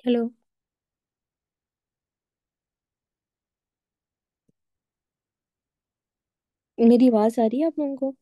हेलो। मेरी आवाज आ रही है आप लोगों को?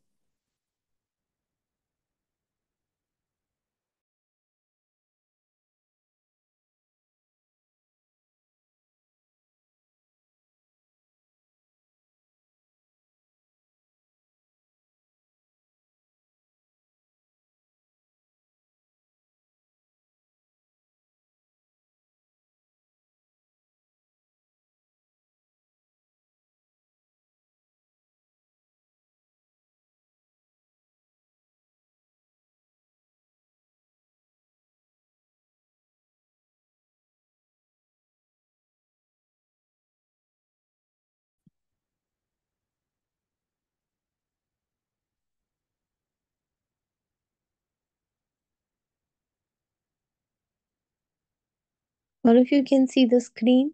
All of you can see the screen.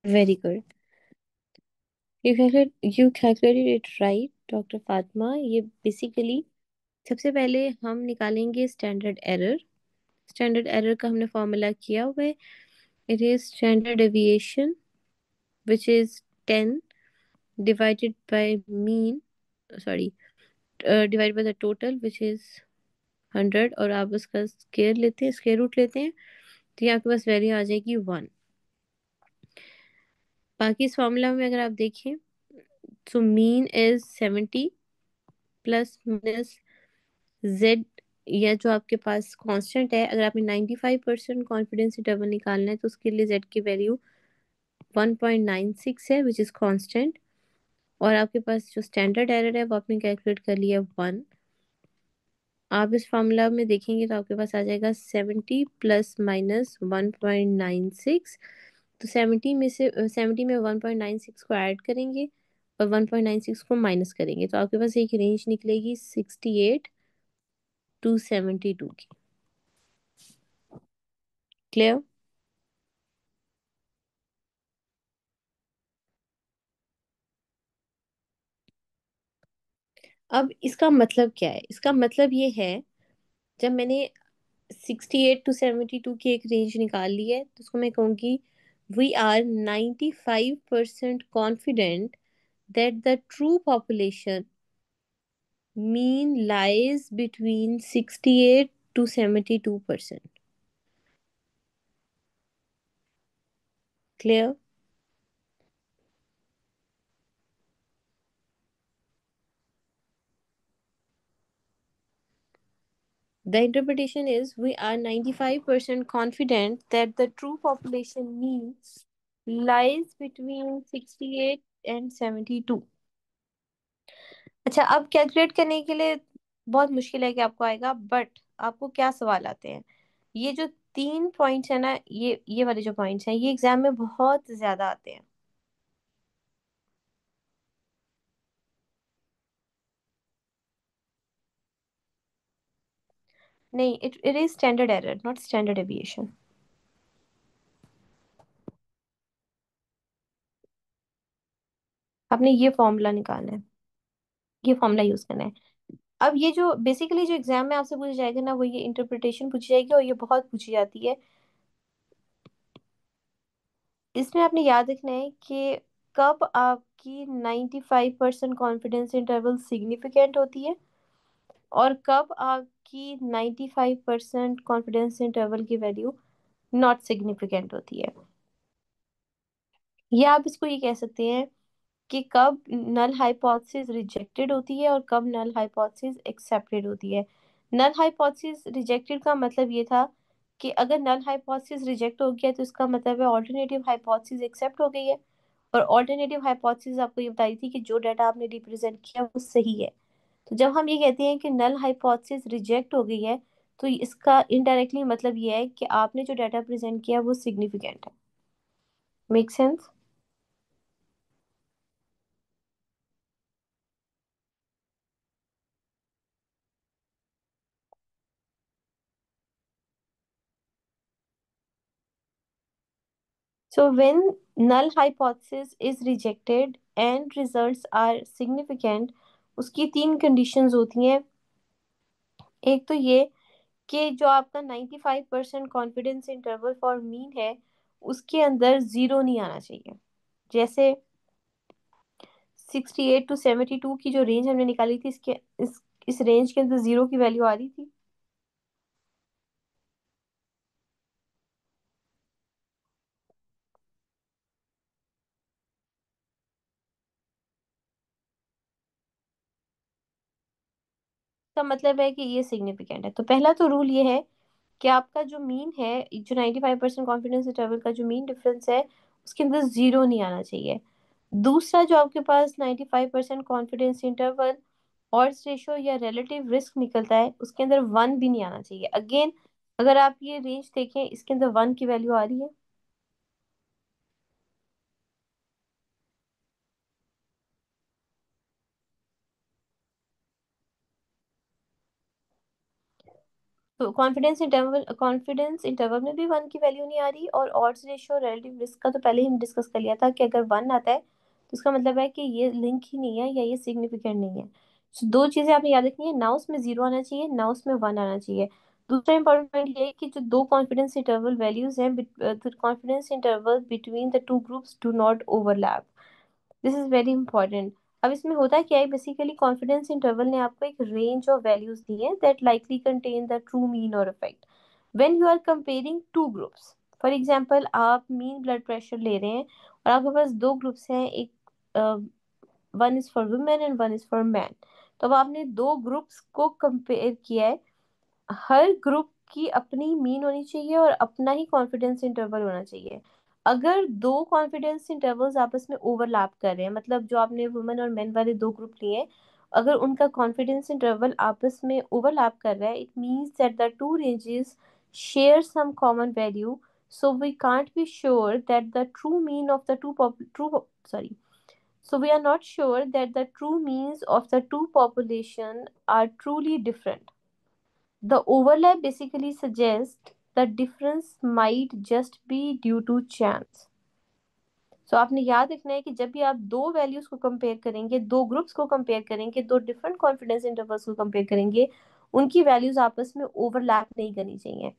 Very good. You calculated it right, doctor Fatima. ये बेसिकली सबसे पहले हम निकालेंगे स्टैंडर्ड एरर। स्टैंडर्ड एरर का हमने फॉर्मूला किया हुआ है। It is standard deviation which is 10 divided by mean, sorry, divided by the total which is 100, और आप उसका स्केयर लेते हैं, स्केयर रूट लेते हैं, तो ये आपके पास वैल्यू आ जाएगी 1। बाकी इस फॉर्मूला में अगर आप देखें तो mean is 70 plus minus Z, या जो आपके पास कांस्टेंट है। अगर आपने 95% कॉन्फिडेंस इंटरवल निकालना है तो उसके लिए जेड की वैल्यू 1.96 है विच इज कांस्टेंट। और आपके पास जो स्टैंडर्ड एरर है वो आपने कैलकुलेट कर लिया 1। आप इस फॉर्मूला में देखेंगे तो आपके पास आ जाएगा 70 प्लस माइनस 1.96। तो 70 में 1.96 को ऐड करेंगे और 1.96 को माइनस करेंगे, तो आपके पास एक रेंज निकलेगी 68 to 72 की। क्लियर? अब इसका मतलब क्या है? इसका मतलब ये है, जब मैंने 68 to 72 की एक रेंज निकाल ली है तो उसको मैं कहूँगी we are 95% confident that the true population mean lies between 68 to 72%. Clear? The interpretation is we are 95% confident that the true population mean lies between 68 and 72। अच्छा, अब कैलकुलेट करने के लिए बहुत मुश्किल है कि आपको आएगा, बट आपको क्या सवाल आते हैं? ये जो 3 पॉइंट्स है ना, ये वाले जो पॉइंट्स हैं, ये एग्जाम में बहुत ज्यादा आते हैं। नहीं, it is standard error not standard deviation. आपने ये फॉर्मूला निकालना है, ये फॉर्मूला यूज करना है। अब ये जो बेसिकली जो एग्जाम में आपसे पूछा जाएगा ना, वो ये इंटरप्रिटेशन पूछी जाएगी, और ये बहुत पूछी जाती है। इसमें आपने याद रखना है कि कब आपकी 95% कॉन्फिडेंस इंटरवल सिग्निफिकेंट होती है, और कब आपकी 95% कॉन्फिडेंस इंटरवल की वैल्यू नॉट सिग्निफिकेंट होती है। या आप इसको ये कह सकते हैं कि कब नल हाइपोथेसिस रिजेक्टेड होती है और कब नल हाइपोथेसिस एक्सेप्टेड होती है। नल हाइपोथेसिस रिजेक्टेड का मतलब ये था कि अगर नल हाइपोथेसिस रिजेक्ट हो गया तो इसका मतलब है ऑल्टरनेटिव हाइपोथेसिस एक्सेप्ट हो गई है। और ऑल्टरनेटिव हाइपोथेसिस आपको ये बताई थी कि जो डाटा आपने रिप्रेजेंट किया वो सही है। तो जब हम ये कहते हैं कि नल हाइपोथेसिस रिजेक्ट हो गई है, तो इसका इनडायरेक्टली मतलब ये है कि आपने जो डाटा प्रेजेंट किया वो सिग्निफिकेंट है। Make sense? So when null hypothesis is rejected and results are significant, उसकी तीन कंडीशंस होती हैं। एक तो ये कि जो आपका 95% कॉन्फिडेंस इंटरवल फॉर मीन है उसके अंदर जीरो नहीं आना चाहिए। जैसे 68 to 72 की जो रेंज हमने निकाली थी, इस रेंज के अंदर जीरो की वैल्यू आ रही थी। इसका मतलब है कि ये सिग्निफिकेंट है। तो पहला तो रूल ये है कि आपका जो मीन है, जो 95% कॉन्फिडेंस इंटरवल का जो मीन डिफरेंस है उसके अंदर जीरो नहीं आना चाहिए। दूसरा, जो आपके पास 95% कॉन्फिडेंस इंटरवल ऑड्स रेशो या रिलेटिव रिस्क निकलता है उसके अंदर वन भी नहीं आना चाहिए। अगेन, अगर आप ये रेंज देखें इसके अंदर वन की वैल्यू आ रही है। तो कॉन्फिडेंस इंटरवल में भी वन की वैल्यू नहीं आ रही, और ऑड्स रेशियो रिलेटिव रिस्क का तो पहले ही हम डिस्कस कर लिया था कि अगर वन आता है तो इसका मतलब है कि ये लिंक ही नहीं है या ये सिग्निफिकेंट नहीं है। So, दो चीजें आपने याद रखनी है, ना उसमें जीरो आना चाहिए ना उसमें वन आना चाहिए। दूसरा इंपॉर्टेंट पॉइंट ये है कि जो दो कॉन्फिडेंस इंटरवल वैल्यूज हैं, confidence interval between the two groups do not overlap. This is very important. अब इसमें होता क्या है, बेसिकली कॉन्फिडेंस इंटरवल ने आपको एक रेंज ऑफ वैल्यूज दी है that likely contain the true mean और effect when you are comparing two groups. For example, आप मीन ब्लड प्रेशर ले रहे हैं और आपके पास दो ग्रुप्स हैं, एक one is for women and one is for man. तो अब आपने दो ग्रुप्स को कंपेयर किया है। हर ग्रुप की अपनी मीन होनी चाहिए और अपना ही कॉन्फिडेंस इंटरवल होना चाहिए। अगर दो कॉन्फिडेंस इंटरवल्स आपस में ओवरलैप कर रहे हैं, मतलब जो आपने वुमेन और मेन वाले दो ग्रुप लिए हैं, अगर उनका कॉन्फिडेंस इंटरवल आपस में ओवरलैप कर रहा है, it means that the two ranges share some common value. So we can't be sure that the true mean of the true sorry so we are not sure that the true means of the two population are truly different. The overlap basically suggests the difference might just be due to chance. So आपने याद रखना है कि जब भी आप दो values को कंपेयर करेंगे, दो ग्रुप्स को कंपेयर करेंगे, दो डिफरेंट कॉन्फिडेंस इंटरवल्स को कंपेयर करेंगे, उनकी वैल्यूज आपस में ओवरलैप नहीं करनी चाहिए।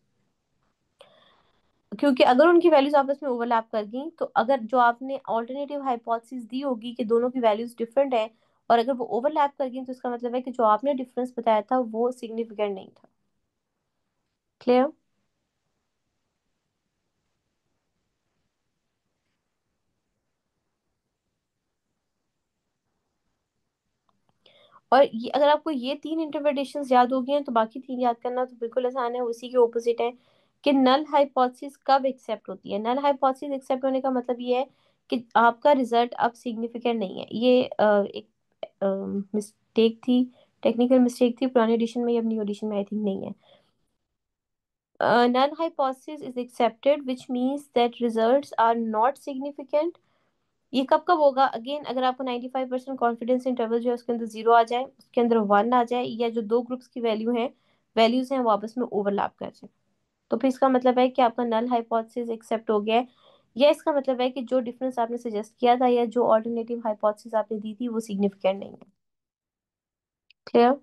क्योंकि अगर उनकी वैल्यूज आपस में ओवरलैप कर गई तो अगर जो आपने ऑल्टरनेटिव हाइपोथेसिस दी होगी कि दोनों की वैल्यूज डिफरेंट है, और अगर वो ओवरलैप कर गई तो इसका मतलब है कि जो आपने डिफरेंस बताया था वो सिग्निफिकेंट नहीं था। क्लियर? और ये अगर आपको ये तीन इंटरप्रिटेशंस याद हो गई हैं तो बाकी तीन याद करना तो बिल्कुल आसान है। उसी के ऑपोजिट है कि नल हाइपोथेसिस कब एक्सेप्ट होती है। नल हाइपोथेसिस एक्सेप्ट होने का मतलब ये है कि आपका रिजल्ट अब सिग्निफिकेंट नहीं है। ये एक मिस्टेक थी, टेक्निकल मिस्टेक थी पुराने एडिशन में, अब न्यू एडिशन में आई थिंक नहीं है। Null hypothesis is accepted which means that results are not significant। ये कब कब होगा? अगेन, अगर आपको 95% कॉन्फिडेंस इंटरवल जो है उसके अंदर जीरो आ जाए, उसके अंदर वन आ जाए, या जो दो ग्रुप्स की वैल्यूज हैं वो आपस में ओवरलैप कर जाए, तो फिर इसका मतलब है कि आपका नल हाइपोथेसिस एक्सेप्ट हो गया है। या इसका मतलब है कि जो डिफरेंस आपने सजेस्ट किया था या जो ऑल्टरनेटिव हाइपोथेसिस आपने दी थी वो सिग्निफिकेंट नहीं है। क्लियर?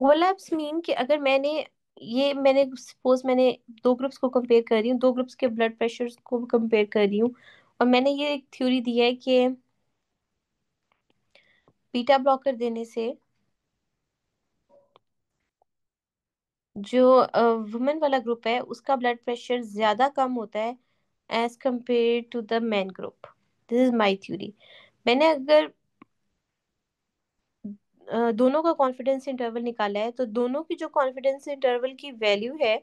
ओवरलैप्स मीन कि अगर मैंने सपोज मैंने दो ग्रुप्स को कंपेयर कर रही हूँ, दो ग्रुप्स के ब्लड प्रेशर को कंपेयर कर रही हूँ, और मैंने ये एक थ्योरी दी है कि बीटा ब्लॉकर देने से जो वुमेन वाला ग्रुप है उसका ब्लड प्रेशर ज्यादा कम होता है as compare to the main group. This is my theory. मैंने अगर दोनों का कॉन्फिडेंस इंटरवल निकाला है, तो दोनों की जो कॉन्फिडेंस इंटरवल की वैल्यू है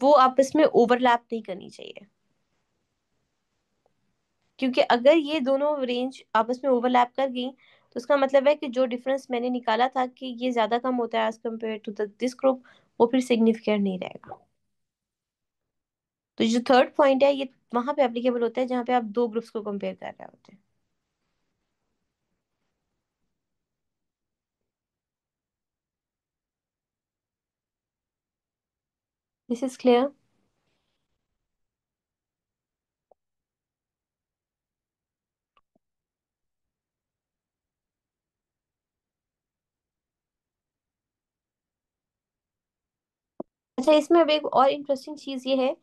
वो आपस में ओवरलैप नहीं करनी चाहिए। क्योंकि अगर ये दोनों रेंज आपस में ओवरलैप कर गई तो उसका मतलब है कि जो डिफरेंस मैंने निकाला था कि ये ज्यादा कम होता है as compare to this group, वो फिर सिग्निफिकेंट नहीं रहेगा। तो जो थर्ड पॉइंट है ये वहां पे एप्लीकेबल होता है जहां पे आप दो ग्रुप्स को कंपेयर कर रहे होते हैं। This is clear. अच्छा, इसमें अब एक और इंटरेस्टिंग चीज ये है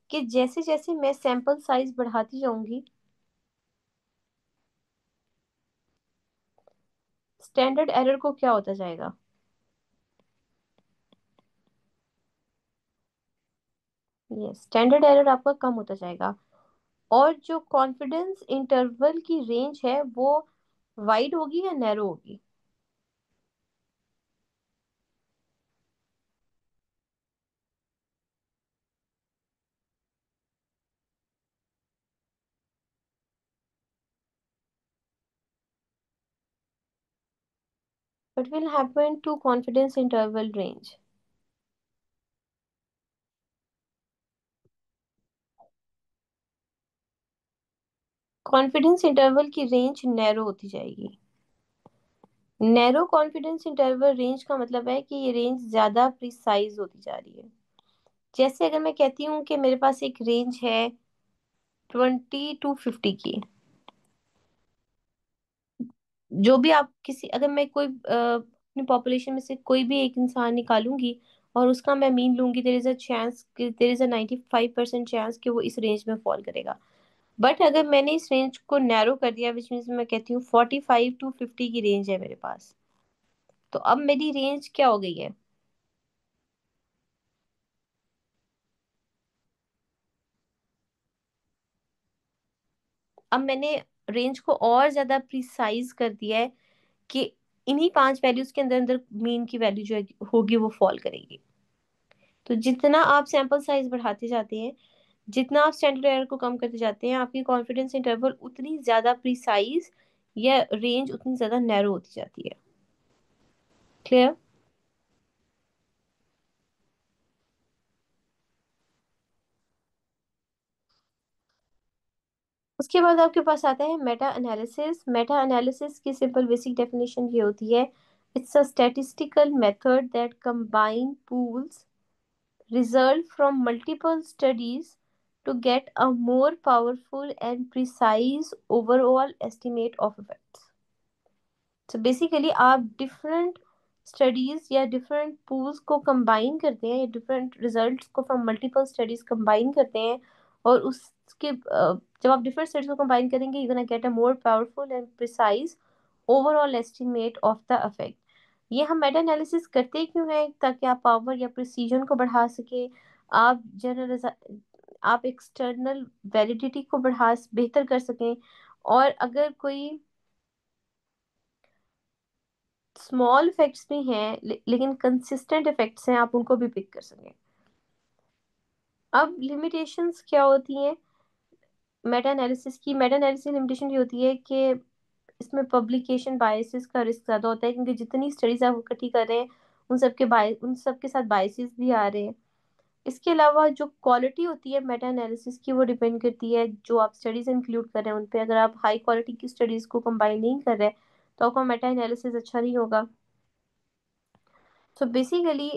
कि जैसे जैसे मैं सैंपल साइज बढ़ाती जाऊंगी, स्टैंडर्ड एरर को क्या होता जाएगा। ये स्टैंडर्ड एरर आपका कम होता जाएगा, और जो कॉन्फिडेंस इंटरवल की रेंज है वो वाइड होगी या नैरो होगी। What will happen to confidence interval range? Confidence interval की रेंज नैरो होती जाएगी। नैरो कॉन्फिडेंस इंटरवल रेंज का मतलब है कि ये रेंज ज्यादा प्रिसाइज होती जा रही है। जैसे अगर मैं कहती हूँ कि मेरे पास एक रेंज है 20 to 50 की, जो भी आप किसी अगर मैं कोई अपनी पॉपुलेशन में से कोई भी एक इंसान निकालूंगी और उसका मैं मीन लूंगी, देयर इज अ 95% चांस कि वो इस रेंज में फॉल करेगा। बट अगर मैंने इस रेंज को नैरो कर दिया, विच मीन्स मैं कहती हूँ 45 to 50 की रेंज है मेरे पास, तो अब मेरी रेंज क्या हो गई है। अब मैंने रेंज को और ज्यादा प्रिसाइज कर दिया है कि इन्हीं 5 वैल्यूज के अंदर अंदर मीन की वैल्यू जो होगी वो फॉल करेगी। तो जितना आप सैंपल साइज बढ़ाते जाते हैं, जितना आप स्टैंडर्ड एरर को कम करते जाते हैं, आपकी कॉन्फिडेंस इंटरवल उतनी ज्यादा प्रिसाइज या रेंज उतनी ज्यादा नैरो होती जाती है। क्लियर। उसके बाद आपके पास आता है मेटा एनालिसिस। मेटा एनालिसिस की सिंपल बेसिक डेफिनेशन ये होती है, it's a statistical method that combine pools result from multiple studies to get a more powerful and precise overall estimate of effects। तो बेसिकली आप डिफरेंट स्टडीज या different pools को combine करते हैं, या डिफरेंट रिजल्ट्स को फ्रॉम मल्टीपल स्टडीज कंबाइन करते हैं, और उसके जब आप डिफरेंट स्टडीज को कंबाइन करेंगे you gonna get a more powerful and precise overall estimate of the effect. ये हम मेटा एनालिसिस करते क्यों हैं, ताकि आप पावर या प्रिसीजन को बढ़ा सके, आप जनरल आप एक्सटर्नल वैलिडिटी को बेहतर कर सकें, और अगर कोई स्मॉल इफेक्ट्स भी हैं लेकिन कंसिस्टेंट इफेक्ट्स हैं, आप उनको भी पिक कर सकें। अब लिमिटेशंस क्या होती हैं मेटा एनालिसिस की। मेटा एनालिसिस लिमिटेशन ये होती है कि इसमें पब्लिकेशन बायसेस का रिस्क ज़्यादा होता है, क्योंकि जितनी स्टडीज आप इकट्ठी कर रहे हैं उन सब के साथ बायसेस भी आ रहे हैं। इसके अलावा जो क्वालिटी होती है मेटा एनालिसिस की वो डिपेंड करती है जो आप स्टडीज इंक्लूड कर रहे हैं उन पे। अगर आप हाई क्वालिटी की स्टडीज को कंबाइन नहीं कर रहे तो आपका मेटा एनालिसिस अच्छा नहीं होगा। So basically,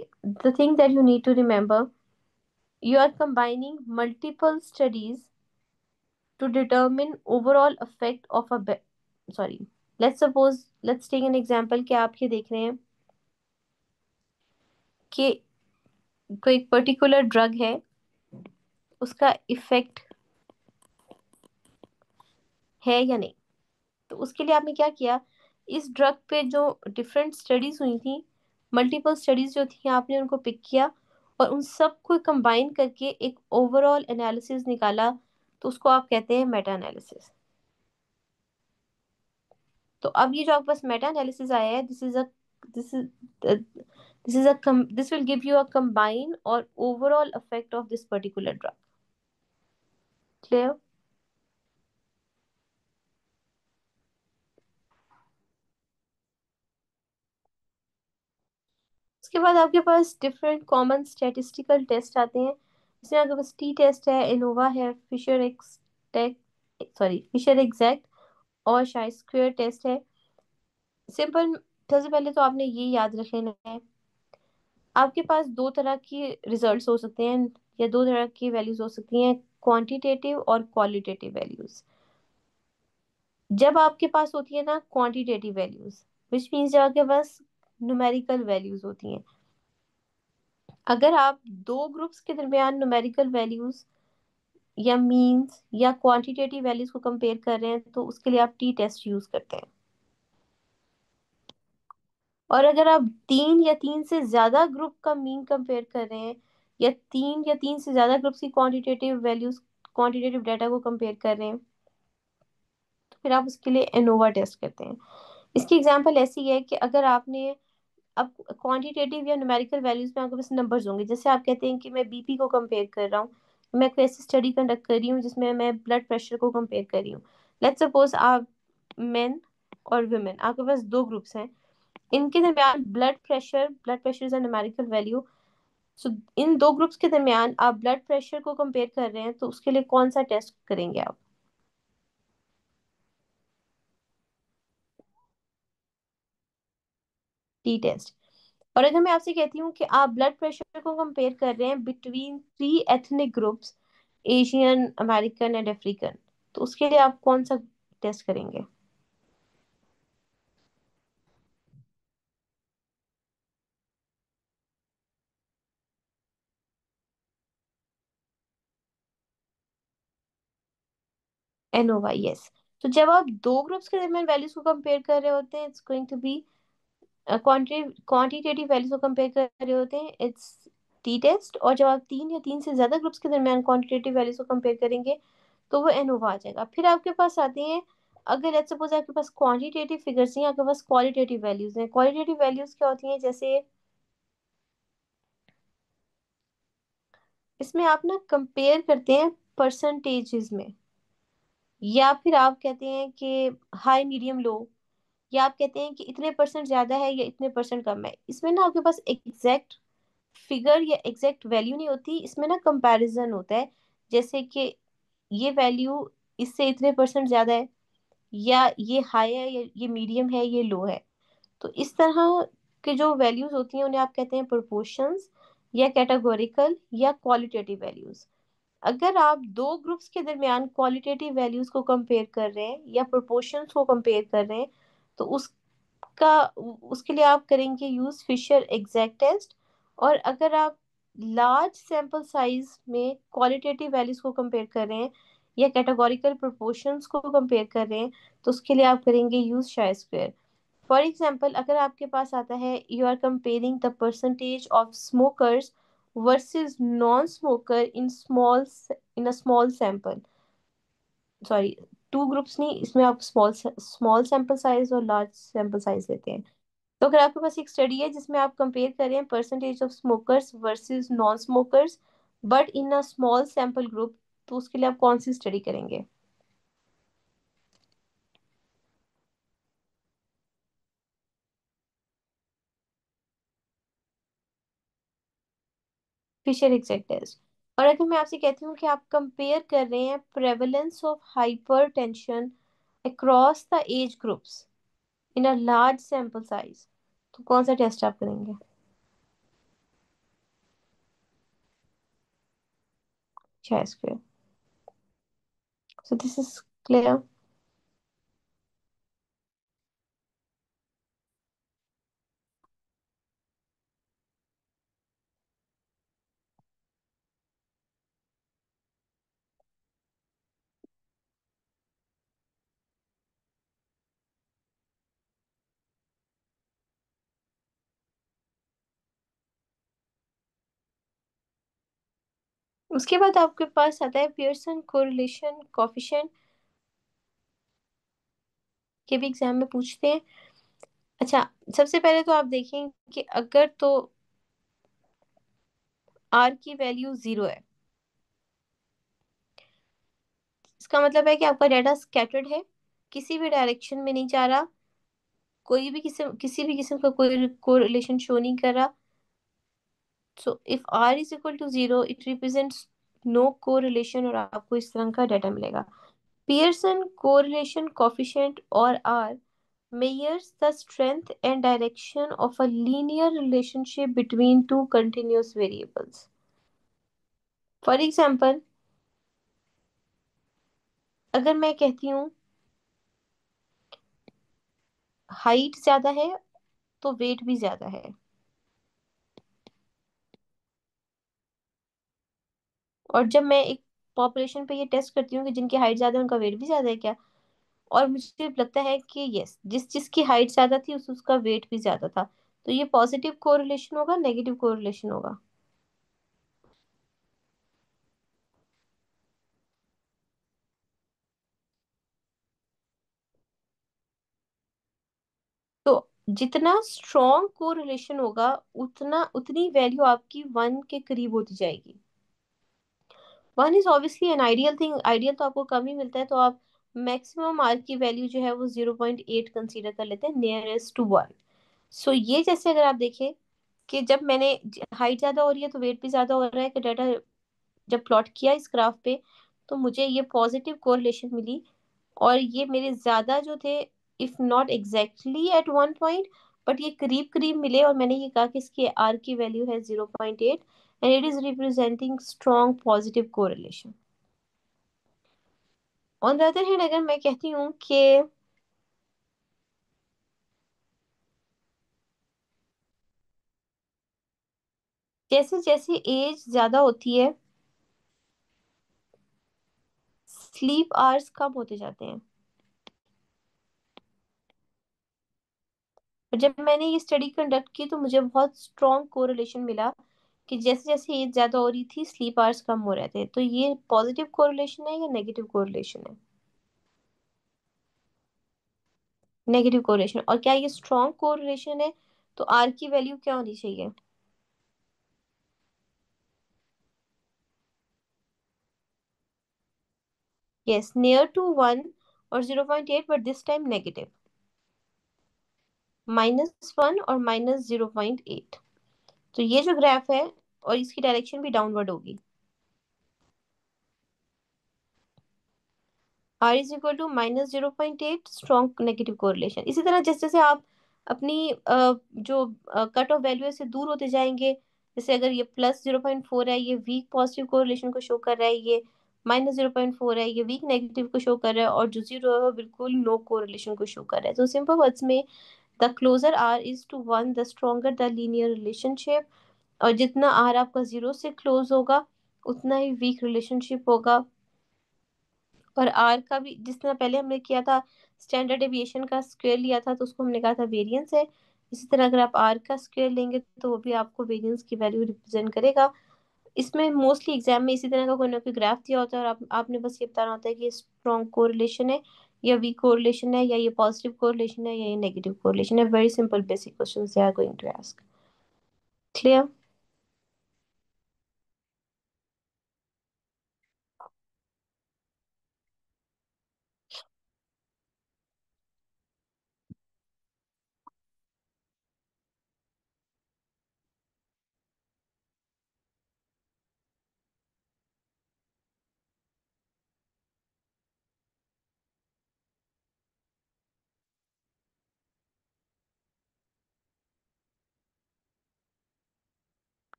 the thing that you need to remember, you are combining multiple studies to determine overall effect of sorry, let's take an example कि आप ये देख रहे हैं कि कोई पर्टिकुलर ड्रग है, उसका इफेक्ट है या नहीं। तो उसके लिए आपने क्या किया, इस ड्रग पे जो डिफरेंट स्टडीज हुई थी, मल्टीपल स्टडीज जो थी, आपने उनको पिक किया और उन सबको कंबाइन करके एक ओवरऑल एनालिसिस निकाला। तो उसको आप कहते हैं मेटा एनालिसिस। तो अब ये जो आपके पास मेटा एनालिसिस आया है, this is this will give you a combine और overall effect of this particular drug. Clear? उसके बाद आपके पास डिफरेंट कॉमन स्टैटिस्टिकल टेस्ट आते हैं। इसमें आपके पास टी टेस्ट है, इनोवा है, Fisher exact sorry Fisher exact और शाई स्क्वेयर टेस्ट है। सिंपल, सबसे पहले तो आपने ये याद रखना है, आपके पास दो तरह की रिजल्ट्स हो सकते हैं या दो तरह की वैल्यूज हो सकती हैं, क्वांटिटेटिव और क्वालिटेटिव वैल्यूज। जब आपके पास होती है ना क्वांटिटेटिव वैल्यूज, विच मीन्स जब आपके पास न्यूमेरिकल वैल्यूज होती हैं, अगर आप दो ग्रुप्स के दरमियान न्यूमेरिकल वैल्यूज या मीन्स या क्वांटिटेटिव वैल्यूज को कंपेयर कर रहे हैं, तो उसके लिए आप टी टेस्ट यूज करते हैं। और अगर आप तीन या तीन से ज्यादा ग्रुप का मीन कंपेयर कर रहे हैं, या तीन या तीन से ज्यादा ग्रुप्स की क्वांटिटेटिव वैल्यूज, क्वांटिटेटिव डाटा को कंपेयर कर रहे हैं, तो फिर आप उसके लिए एनोवा टेस्ट करते हैं। इसकी एग्जांपल ऐसी है कि अगर आपने, अब क्वांटिटेटिव या न्यूमेरिकल वैल्यूज में आपके पास नंबर्स होंगे, जैसे आप कहते हैं कि मैं बीपी को कंपेयर कर रहा हूँ, मैं कोई ऐसी स्टडी कंडक्ट कर रही हूँ जिसमें मैं ब्लड प्रेशर को कंपेयर कर रही हूँ। लेट्स सपोज आप मेन और वुमेन, आपके पास दो ग्रुप्स हैं, इनके दरमियान blood pressure is a numerical value. So इन दो ग्रुप्स के दरमियान आप ब्लड प्रेशर को कंपेयर कर रहे हैं, तो उसके लिए कौन सा टेस्ट करेंगे आप? T test. और अगर मैं आपसे कहती हूँ कि आप ब्लड प्रेशर को कंपेयर कर रहे हैं between three ethnic groups, Asian, American and African, तो उसके लिए आप कौन सा टेस्ट करेंगे? ANOVA, yes. तो जब आप दो ग्रुप्स के दरमियान वैल्यूज को कंपेयर कर रहे होते हैं, it's going to be quantitative values को कंपेयर कर रहे होते हैं, इट्स टी टेस्ट। और जब आप तीन या तीन से ज्यादा ग्रुप्स के दरमियान क्वांटिटेटिव वैल्यूज को कंपेयर करेंगे, तो वो एनोवा आ जाएगा। फिर आपके पास आते हैं, अगर लेट्स सपोज आपके पास क्वांटिटेटिव फिगर्स नहीं, आपके पास क्वालिटेटिव वैल्यूज हैं। क्वालिटेटिव वैल्यूज क्या होती हैं, जैसे इसमें आप ना कंपेयर करते हैं परसेंटेजेस में, या फिर आप कहते हैं कि हाई मीडियम लो, या आप कहते हैं कि इतने परसेंट ज्यादा है या इतने परसेंट कम है। इसमें ना आपके पास एग्जैक्ट फिगर या एग्जैक्ट वैल्यू नहीं होती, इसमें ना कंपैरिजन होता है। जैसे कि ये वैल्यू इससे इतने परसेंट ज्यादा है, या ये हाई है, या ये मीडियम है, ये लो है। तो इस तरह के जो वैल्यूज होती हैं, उन्हें आप कहते हैं प्रोपोर्शंस, या कैटेगोरिकल, या क्वालिटेटिव वैल्यूज। अगर आप दो ग्रुप्स के दरमियान क्वालिटेटिव वैल्यूज को कंपेयर कर रहे हैं या प्रोपोर्शंस को कंपेयर कर रहे हैं, तो उसका उसके लिए आप करेंगे यूज फिशर एग्जैक्ट टेस्ट। और अगर आप लार्ज सैंपल साइज में क्वालिटेटिव वैल्यूज को कंपेयर कर रहे हैं या कैटेगोरिकल प्रोपोर्शंस को कंपेयर कर रहे हैं, तो उसके लिए आप करेंगे यूज शाई स्क्वेयर। फॉर एग्जाम्पल, अगर आपके पास आता है, you are comparing the percentage of smokers versus non smoker in a small sample, sorry, two groups नहीं, इसमें आप स्मॉल सैंपल साइज और लार्ज सैंपल साइज लेते हैं। तो अगर आपके पास एक स्टडी है जिसमें आप कंपेयर कर रहे हैं percentage of smokers versus non smokers, but in a small sample group, तो उसके लिए आप कौन सी स्टडी करेंगे? Fisher exact test. और अगर मैं आपसे कहती हूँ कि आप कंपेयर कर रहे हैं prevalence of hypertension across the age groups in a large sample size, तो कौन सा टेस्ट आप करेंगे? शायद square. So this is clear. उसके बाद आपके पास आता है पियर्सन कोरिलेशन कोफिशिएंट, के भी एग्जाम में पूछते हैं। अच्छा, सबसे पहले तो आप देखें कि अगर तो आर की वैल्यू जीरो है, इसका मतलब है कि आपका डाटा स्कैटर्ड है, किसी भी डायरेक्शन में नहीं जा रहा, कोई भी किसी भी किस्म का कोई कोरिलेशन शो नहीं कर रहा। So if R is equal to zero it represents no correlation, और आपको इस तरह का डाटा मिलेगा। पियर्सन कोरिलेशन कोफिशिएंट और R measures the strength and direction of a linear relationship between two continuous variables. For example, अगर मैं कहती हूँ हाइट ज्यादा है तो वेट भी ज्यादा है, और जब मैं एक पॉपुलेशन पे ये टेस्ट करती हूँ कि जिनकी हाइट ज्यादा है उनका वेट भी ज्यादा है क्या, और मुझे लगता है कि यस, जिसकी हाइट ज्यादा थी उसका वेट भी ज्यादा था, तो ये पॉजिटिव कोरिलेशन होगा नेगेटिव कोरिलेशन होगा? तो जितना स्ट्रॉन्ग कोरिलेशन होगा उतना उतनी वैल्यू आपकी वन के करीब होती जाएगी। One is obviously an ideal thing, ideal तो आपको कम ही मिलता है, तो आप मैक्सिमम आर की वैल्यू जो है वो 0.8 कंसीडर कर लेते हैं नियरेस्ट टू वन। सो ये जैसे अगर आप देखें कि जब मैंने हाइट ज्यादा हो रही है तो वेट भी ज्यादा हो रहा है, कि डाटा जब प्लॉट किया इस ग्राफ पे तो मुझे ये पॉजिटिव कोरिलेशन मिली, और ये मेरे ज्यादा जो थे, if not exactly at one point, but ये करीब करीब मिले, और मैंने ये कहा कि इसकी आर की वैल्यू है 0.8 and it is representing strong positive correlation. On the other hand अगर मैं कहती हूँ कि जैसे जैसे एज ज्यादा होती है स्लीप आवर्स कम होते जाते हैं, और जब मैंने ये स्टडी कंडक्ट की तो मुझे बहुत स्ट्रॉन्ग कोरिलेशन मिला कि जैसे जैसे एज ज्यादा हो रही थी स्लीप आवर्स कम हो रहे थे। तो ये पॉजिटिव कोरिलेशन है या नेगेटिव कोरिलेशन है? Negative correlation. और क्या ये स्ट्रॉन्ग कोरिलेशन है? तो आर की वैल्यू क्या होनी चाहिए? यस, नियर टू वन और 0.8, बट दिस टाइम नेगेटिव, -1 और -0.8। तो ये जो ग्राफ है और इसकी डायरेक्शन भी डाउनवर्ड होगी। R is equal to -0.8, strong negative correlation. इसी तरह जैसे जैसे आप अपनी जो कट ऑफ वैल्यू से दूर होते जाएंगे, जैसे अगर ये +0.4 है ये वीक पॉजिटिव कोरिलेशन को शो कर रहा है, ये -0.4 है ये वीक नेगेटिव को शो कर रहा है, और जो जीरो है वो बिल्कुल नो कोरिलेशन को शो कर रहा है। तो सिंपल वर्ड्स में the closer R is to one the stronger the linear relationship, और जितना आर आपका जीरो से क्लोज होगा उतना ही वीक रिलेशनशिप होगा। और आर का भी जितना पहले हमने किया था, स्टैंडर्ड डेविएशन का स्क्वायर लिया था तो उसको हमने कहा था वेरिएंस है, इसी तरह अगर आप आर का स्क्वायर लेंगे तो वो भी आपको वेरिएंस की वैल्यू रिप्रेजेंट करेगा। इसमें मोस्टली एग्जाम में इसी तरह का कोई ना कोई ग्राफ दिया होता है, और आपने बस ये बताना होता है कि ये स्ट्रॉन्ग कोरिलेशन है या वीक कोरिलेशन है, या ये पॉजिटिव कोरिलेशन है या ये नेगेटिव कोरिलेशन है। Very simple basic questions they are going to ask. Clear?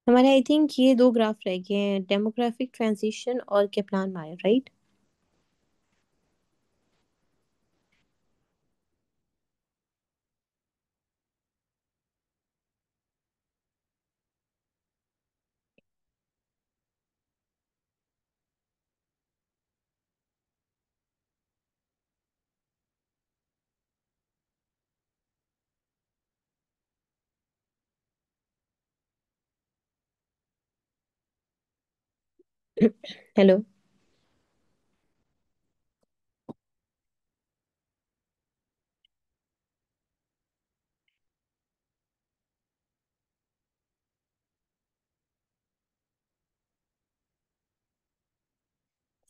हमारे आई थिंक ये दो ग्राफ रह गए हैं, डेमोग्राफिक ट्रांजिशन और केप्लान मायर, राइट? हेलो।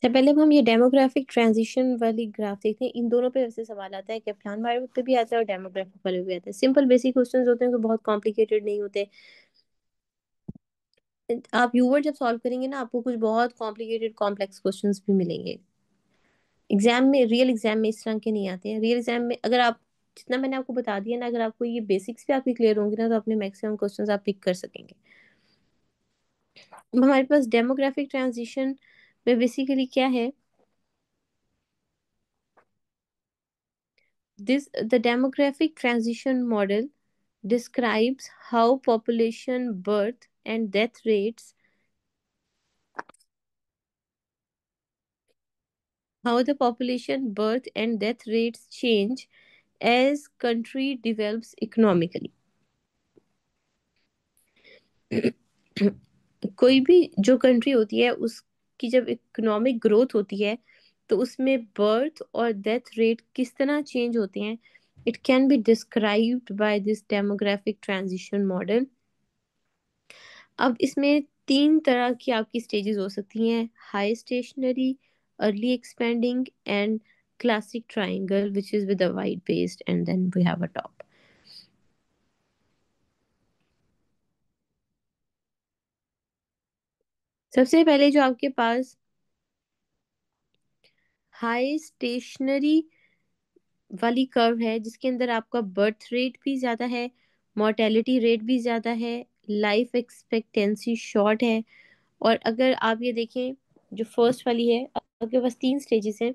तो पहले अब हम ये डेमोग्राफिक ट्रांजिशन वाली ग्राफ देखते हैं। इन दोनों पे वैसे सवाल आता है कि प्लान वाले पे भी आता है और डेमोग्राफिक वाले पे भी आता है। सिंपल बेसिक क्वेश्चंस होते हैं, कोई बहुत कॉम्प्लिकेटेड नहीं होते। आप यूवर जब सॉल्व करेंगे ना, आपको कुछ बहुत कॉम्प्लिकेटेड कॉम्प्लेक्स क्वेश्चंस भी मिलेंगे। एग्जाम में, रियल एग्जाम में इस तरह के नहीं आते हैं। रियल एग्जाम में अगर आप, जितना मैंने आपको बता दिया ना, अगर आपको ये बेसिक्स भी आपकी क्लियर होंगे ना, तो अपने मैक्सिमम क्वेश्चंस आप पिक कर सकेंगे। अब हमारे पास डेमोग्राफिक ट्रांजिशन में बेसिकली क्या है, this the demographic transition model describes how population birth and death rates, how the population birth and death rates change as country develops economically. कोई भी जो कंट्री होती है, उसकी जब इकोनॉमिक ग्रोथ होती है, तो उसमें बर्थ और डेथ रेट किस तरह चेंज होते हैं, it can be described by this demographic transition model. अब इसमें तीन तरह की आपकी स्टेजेस हो सकती हैं: high stationary, early expanding and classic triangle which is with a wide based and then we have a top. सबसे पहले जो आपके पास हाई स्टेशनरी वाली कर्व है, जिसके अंदर आपका बर्थ रेट भी ज्यादा है, मोर्टेलिटी रेट भी ज्यादा है, लाइफ एक्सपेक्टेंसी शॉर्ट है। और अगर आप ये देखें, जो फर्स्ट वाली है, आपके पास तीन स्टेजेस हैं।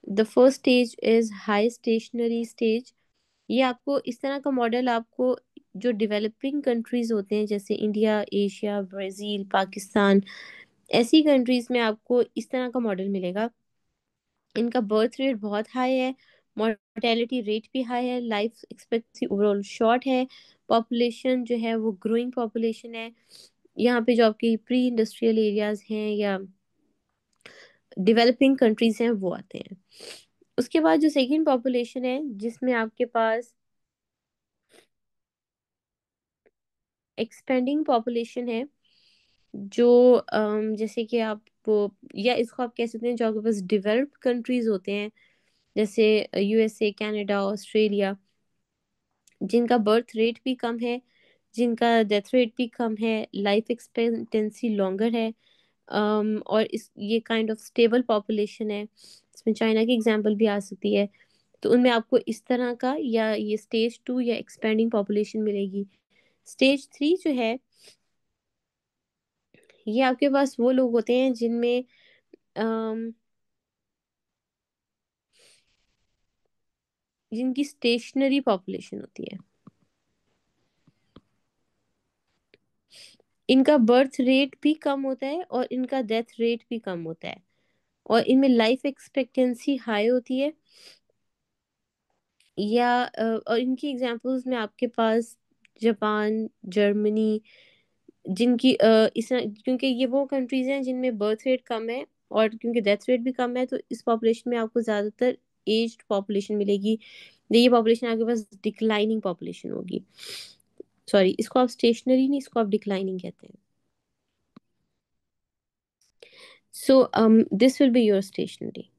The first stage is high stationary stage. ये आपको इस तरह का मॉडल, आपको जो डेवलपिंग कंट्रीज होते हैं जैसे इंडिया, एशिया, ब्राजील, पाकिस्तान, ऐसी कंट्रीज में आपको इस तरह का मॉडल मिलेगा। इनका बर्थ रेट बहुत हाई है, मोर्टेलिटी रेट भी हाई है, लाइफ एक्सपेक्टेंसी ओवरऑल शॉर्ट है, पॉपुलेशन जो है वो ग्रोइंग पॉपुलेशन है। यहाँ पे जो आपकी प्री इंडस्ट्रियल एरियाज हैं या डेवलपिंग कंट्रीज हैं वो आते हैं। उसके बाद जो सेकंड पॉपुलेशन है, जिसमें आपके पास एक्सपेंडिंग पॉपुलेशन है, जो जैसे कि आपको, या इसको आप कह सकते हैं, जो आपके पास डेवलप्ड कंट्रीज होते हैं जैसे यूएसए, कनाडा, ऑस्ट्रेलिया, जिनका बर्थ रेट भी कम है, जिनका डेथ रेट भी कम है, लाइफ एक्सपेक्टेंसी लॉन्गर है, और इस ये काइंड ऑफ स्टेबल पॉपुलेशन है। इसमें चाइना की एग्जांपल भी आ सकती है। तो उनमें आपको इस तरह का, या ये स्टेज टू या एक्सपेंडिंग पॉपुलेशन मिलेगी। स्टेज थ्री जो है, ये आपके पास वो लोग होते हैं जिनमें अम, जिनकी स्टेशनरी पॉपुलेशन होती है। इनका बर्थ रेट भी कम होता है और इनका डेथ रेट भी कम होता है, और इनमें लाइफ एक्सपेक्टेंसी हाई होती है। या और इनकी एग्जांपल्स में आपके पास जापान, जर्मनी, जिनकी क्योंकि ये वो कंट्रीज हैं जिनमें बर्थ रेट कम है और क्योंकि डेथ रेट भी कम है, तो इस पॉपुलेशन में आपको ज़्यादातर एज्ड पॉपुलेशन मिलेगी। ये पॉपुलेशन आपके पास डिक्लाइनिंग पॉपुलेशन होगी। सॉरी, इसको आप स्टेशनरी नहीं, इसको आप डिक्लाइनिंग कहते हैं। So this will be your stationary.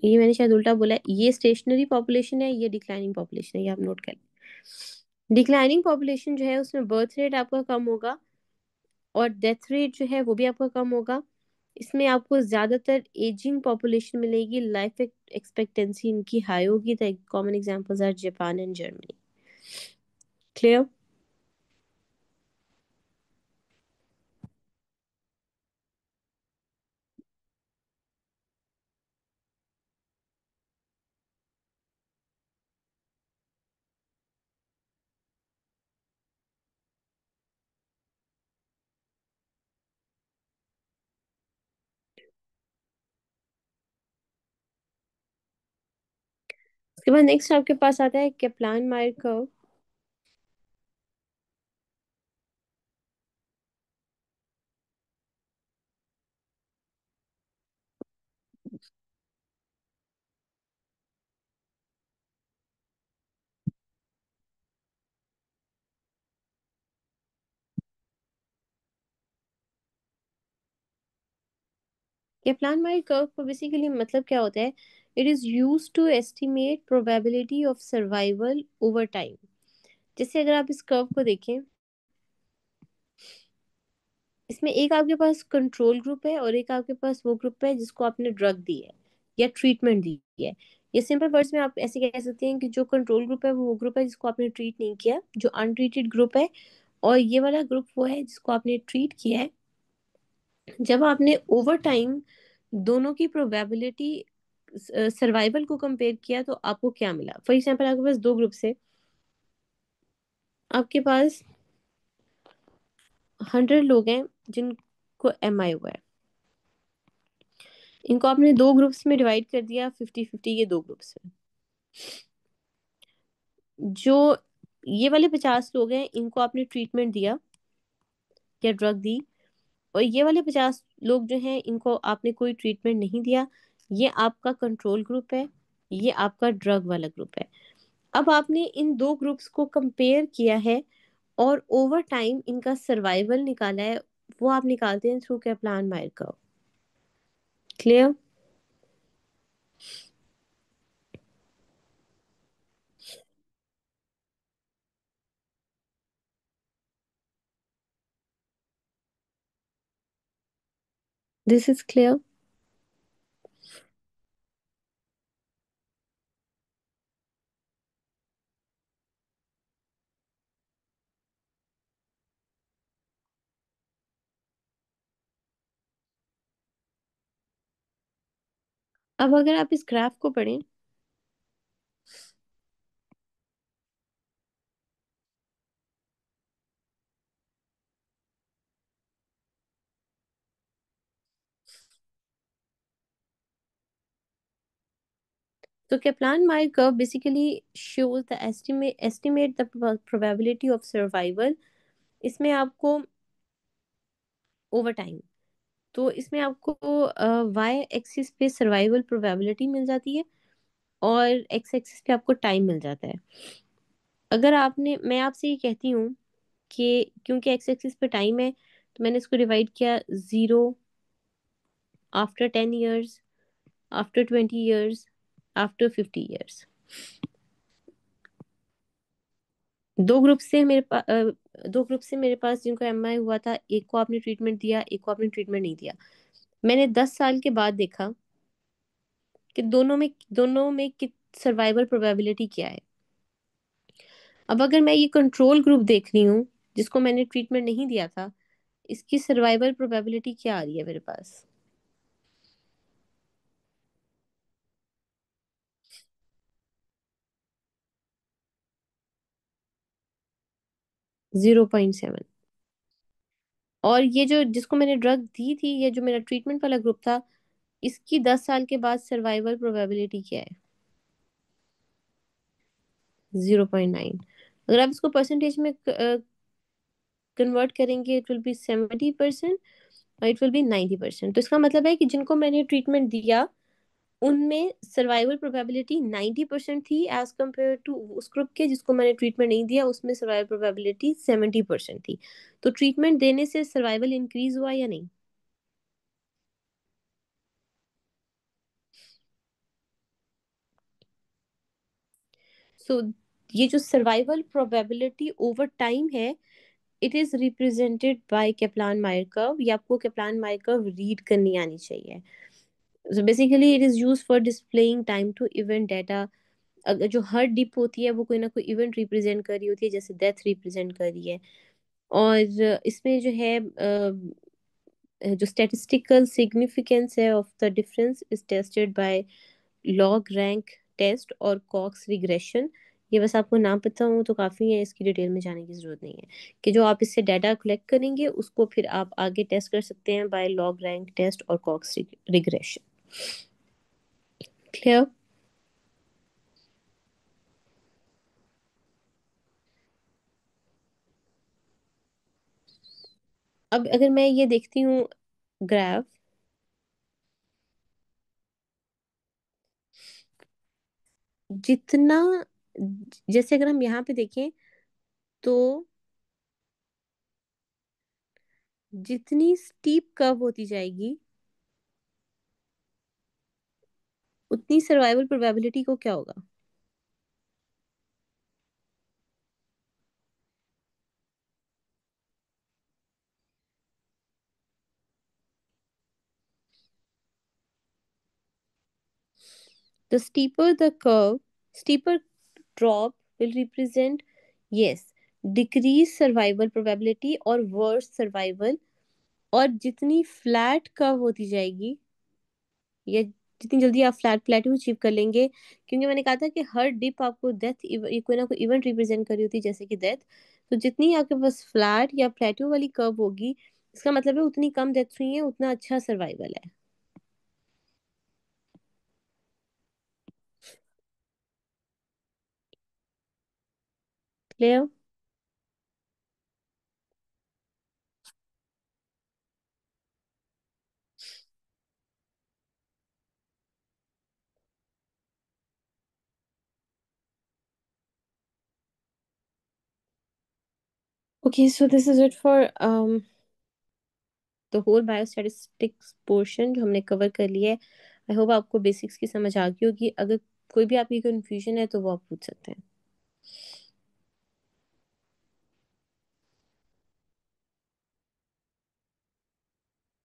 ये मैंने शायद उल्टा बोला है, ये स्टेशनरी पॉपुलेशन है, ये डिक्लाइनिंग पॉपुलेशन है, ये आप नोट कर। डिक्लाइनिंग पॉपुलेशन जो है उसमें बर्थ रेट आपका कम होगा और डेथ रेट जो है वो भी आपका कम होगा। इसमें आपको ज्यादातर एजिंग पॉपुलेशन मिलेगी, लाइफ एक्सपेक्टेंसी इनकी हाई होगी। The common examples are Japan and Germany. Clear? उसके बाद नेक्स्ट आपके पास आता है Kaplan Meier curve. Kaplan Meier curve का बेसिकली मतलब क्या होता है? It is use to estimate probability of survival over time. जैसे अगर आप इस कर्व को देखें, इसमें एक आपके पास कंट्रोल ग्रुप है और एक आपके पास वो ग्रुप है जिसको आपने ड्रग दी है या ट्रीटमेंट दी है। ये सिंपल वर्ड्स में आप ऐसे कह सकते हैं कि जो कंट्रोल ग्रुप है वो ग्रुप है जिसको आपने ट्रीट नहीं किया, जो अनट्रीटेड ग्रुप है, और ये वाला ग्रुप वो है जिसको आपने ट्रीट किया है। जब आपने ओवर टाइम दोनों की प्रोबेबिलिटी सर्वाइवल को कंपेयर किया तो आपको क्या मिला? फॉर एग्जाम्पल आपके पास दो ग्रुप से, आपके पास 100 लोग हैं जिनको MI हुआ है। इनको आपने दो ग्रुप्स में डिवाइड कर दिया, 50-50 के दो ग्रुप्स में। जो ये वाले 50 लोग हैं इनको आपने ट्रीटमेंट दिया या ड्रग दी, और ये वाले 50 लोग जो हैं इनको आपने कोई ट्रीटमेंट नहीं दिया। ये आपका कंट्रोल ग्रुप है, ये आपका ड्रग वाला ग्रुप है। अब आपने इन दो ग्रुप्स को कंपेयर किया है और ओवर टाइम इनका सर्वाइवल निकाला है। वो आप निकालते हैं through Kaplan Meier curve. Clear? This is clear? अब अगर आप इस ग्राफ को पढ़ें, तो Kaplan Meier curve basically shows the estimate the probability of survival. इसमें आपको ओवर टाइम, तो इसमें आपको वाई एक्सिस पे सर्वाइवल प्रोबेबिलिटी मिल जाती है और एक्स एक्सिस पे आपको टाइम मिल जाता है। अगर आपने, मैं आपसे ये कहती हूँ कि क्योंकि एक्स एक्सिस पे टाइम है तो मैंने इसको डिवाइड किया 0, after 10 years, after 20 years, after 50 years। दो ग्रुप से मेरे पास दो ग्रुप से मेरे पास जिनको MI हुआ था, एक को आपने ट्रीटमेंट दिया, एक को आपने ट्रीटमेंट नहीं दिया। मैंने 10 साल के बाद देखा कि दोनों में कि सर्वाइवल प्रोबेबिलिटी क्या है। अब अगर मैं ये कंट्रोल ग्रुप देख रही हूँ जिसको मैंने ट्रीटमेंट नहीं दिया था, इसकी सर्वाइवल प्रोबेबिलिटी क्या आ रही है मेरे पास? 0.7। और ये जो जिसको मैंने ड्रग दी थी, ये जो मेरा ट्रीटमेंट वाला ग्रुप था, इसकी 10 साल के बाद सर्वाइवल प्रोबेबिलिटी क्या है? 0.9। अगर आप इसको परसेंटेज में कन्वर्ट करेंगे, इट विल बी 70% और इट विल बी 90%। तो इसका मतलब है कि जिनको मैंने ट्रीटमेंट दिया उनमें सर्वाइवल प्रोबेबिलिटी 90% थी, एज कम्पेयर टू उस ग्रुप के जिसको मैंने ट्रीटमेंट नहीं दिया, उसमें सर्वाइवल प्रोबेबिलिटी 70% थी। तो ट्रीटमेंट देने से सर्वाइवल इंक्रीज हुआ या नहीं? सो ये जो सर्वाइवल प्रोबेबिलिटी ओवर टाइम है, it is represented by Kaplan Meier curve. ये आपको कैप्लान मायर कर्व रीड करनी आनी चाहिए। So basically it is use for displaying time to event data. अगर जो हर डिप होती है वो कोई ना कोई इवेंट रिप्रेजेंट कर रही होती है, जैसे डेथ रिप्रेजेंट कर रही है। और इसमें जो है जो स्टैटिस्टिकल सिग्निफिकेंस है of the difference is tested by log rank test और कॉक्स रिग्रेशन। ये बस आपको नाम पता हो तो काफ़ी है, इसकी डिटेल में जाने की ज़रूरत नहीं है। कि जो आप इससे डाटा कलेक्ट करेंगे उसको फिर आप आगे टेस्ट कर सकते हैं बाय लॉग रैंक टेस्ट और कॉक्स रिग्रेशन। क्लियर? अब अगर मैं ये देखती हूँ ग्राफ, जितना, जैसे अगर हम यहाँ पे देखें तो जितनी स्टीप कर्व होती जाएगी उतनी सर्वाइवल प्रोबेबिलिटी को क्या होगा? The steeper the curve, steeper drop will represent, yes, decreased survival probability और worse survival। और जितनी फ्लैट कर्व होती जाएगी, या जितनी जल्दी आप फ्लैट प्लेटू अचीव कर लेंगे, क्योंकि मैंने कहा था कि हर डिप आपको डेथ, कोई ना कोई इवेंट रिप्रेजेंट कर रही होती है जैसे कि डेथ। तो जितनी आपके पास फ्लैट या प्लेटू वाली कर्व होगी, इसका मतलब है उतनी कम डेथ हुई है, उतना अच्छा सर्वाइवल है। Clear? Okay, so this is it for the whole biostatistics portion जो हमने कवर कर लिया है। आई होप आपको बेसिक्स की समझ आ गई होगी। अगर कोई भी आपकी कंफ्यूजन है तो वो आप पूछ सकते हैं।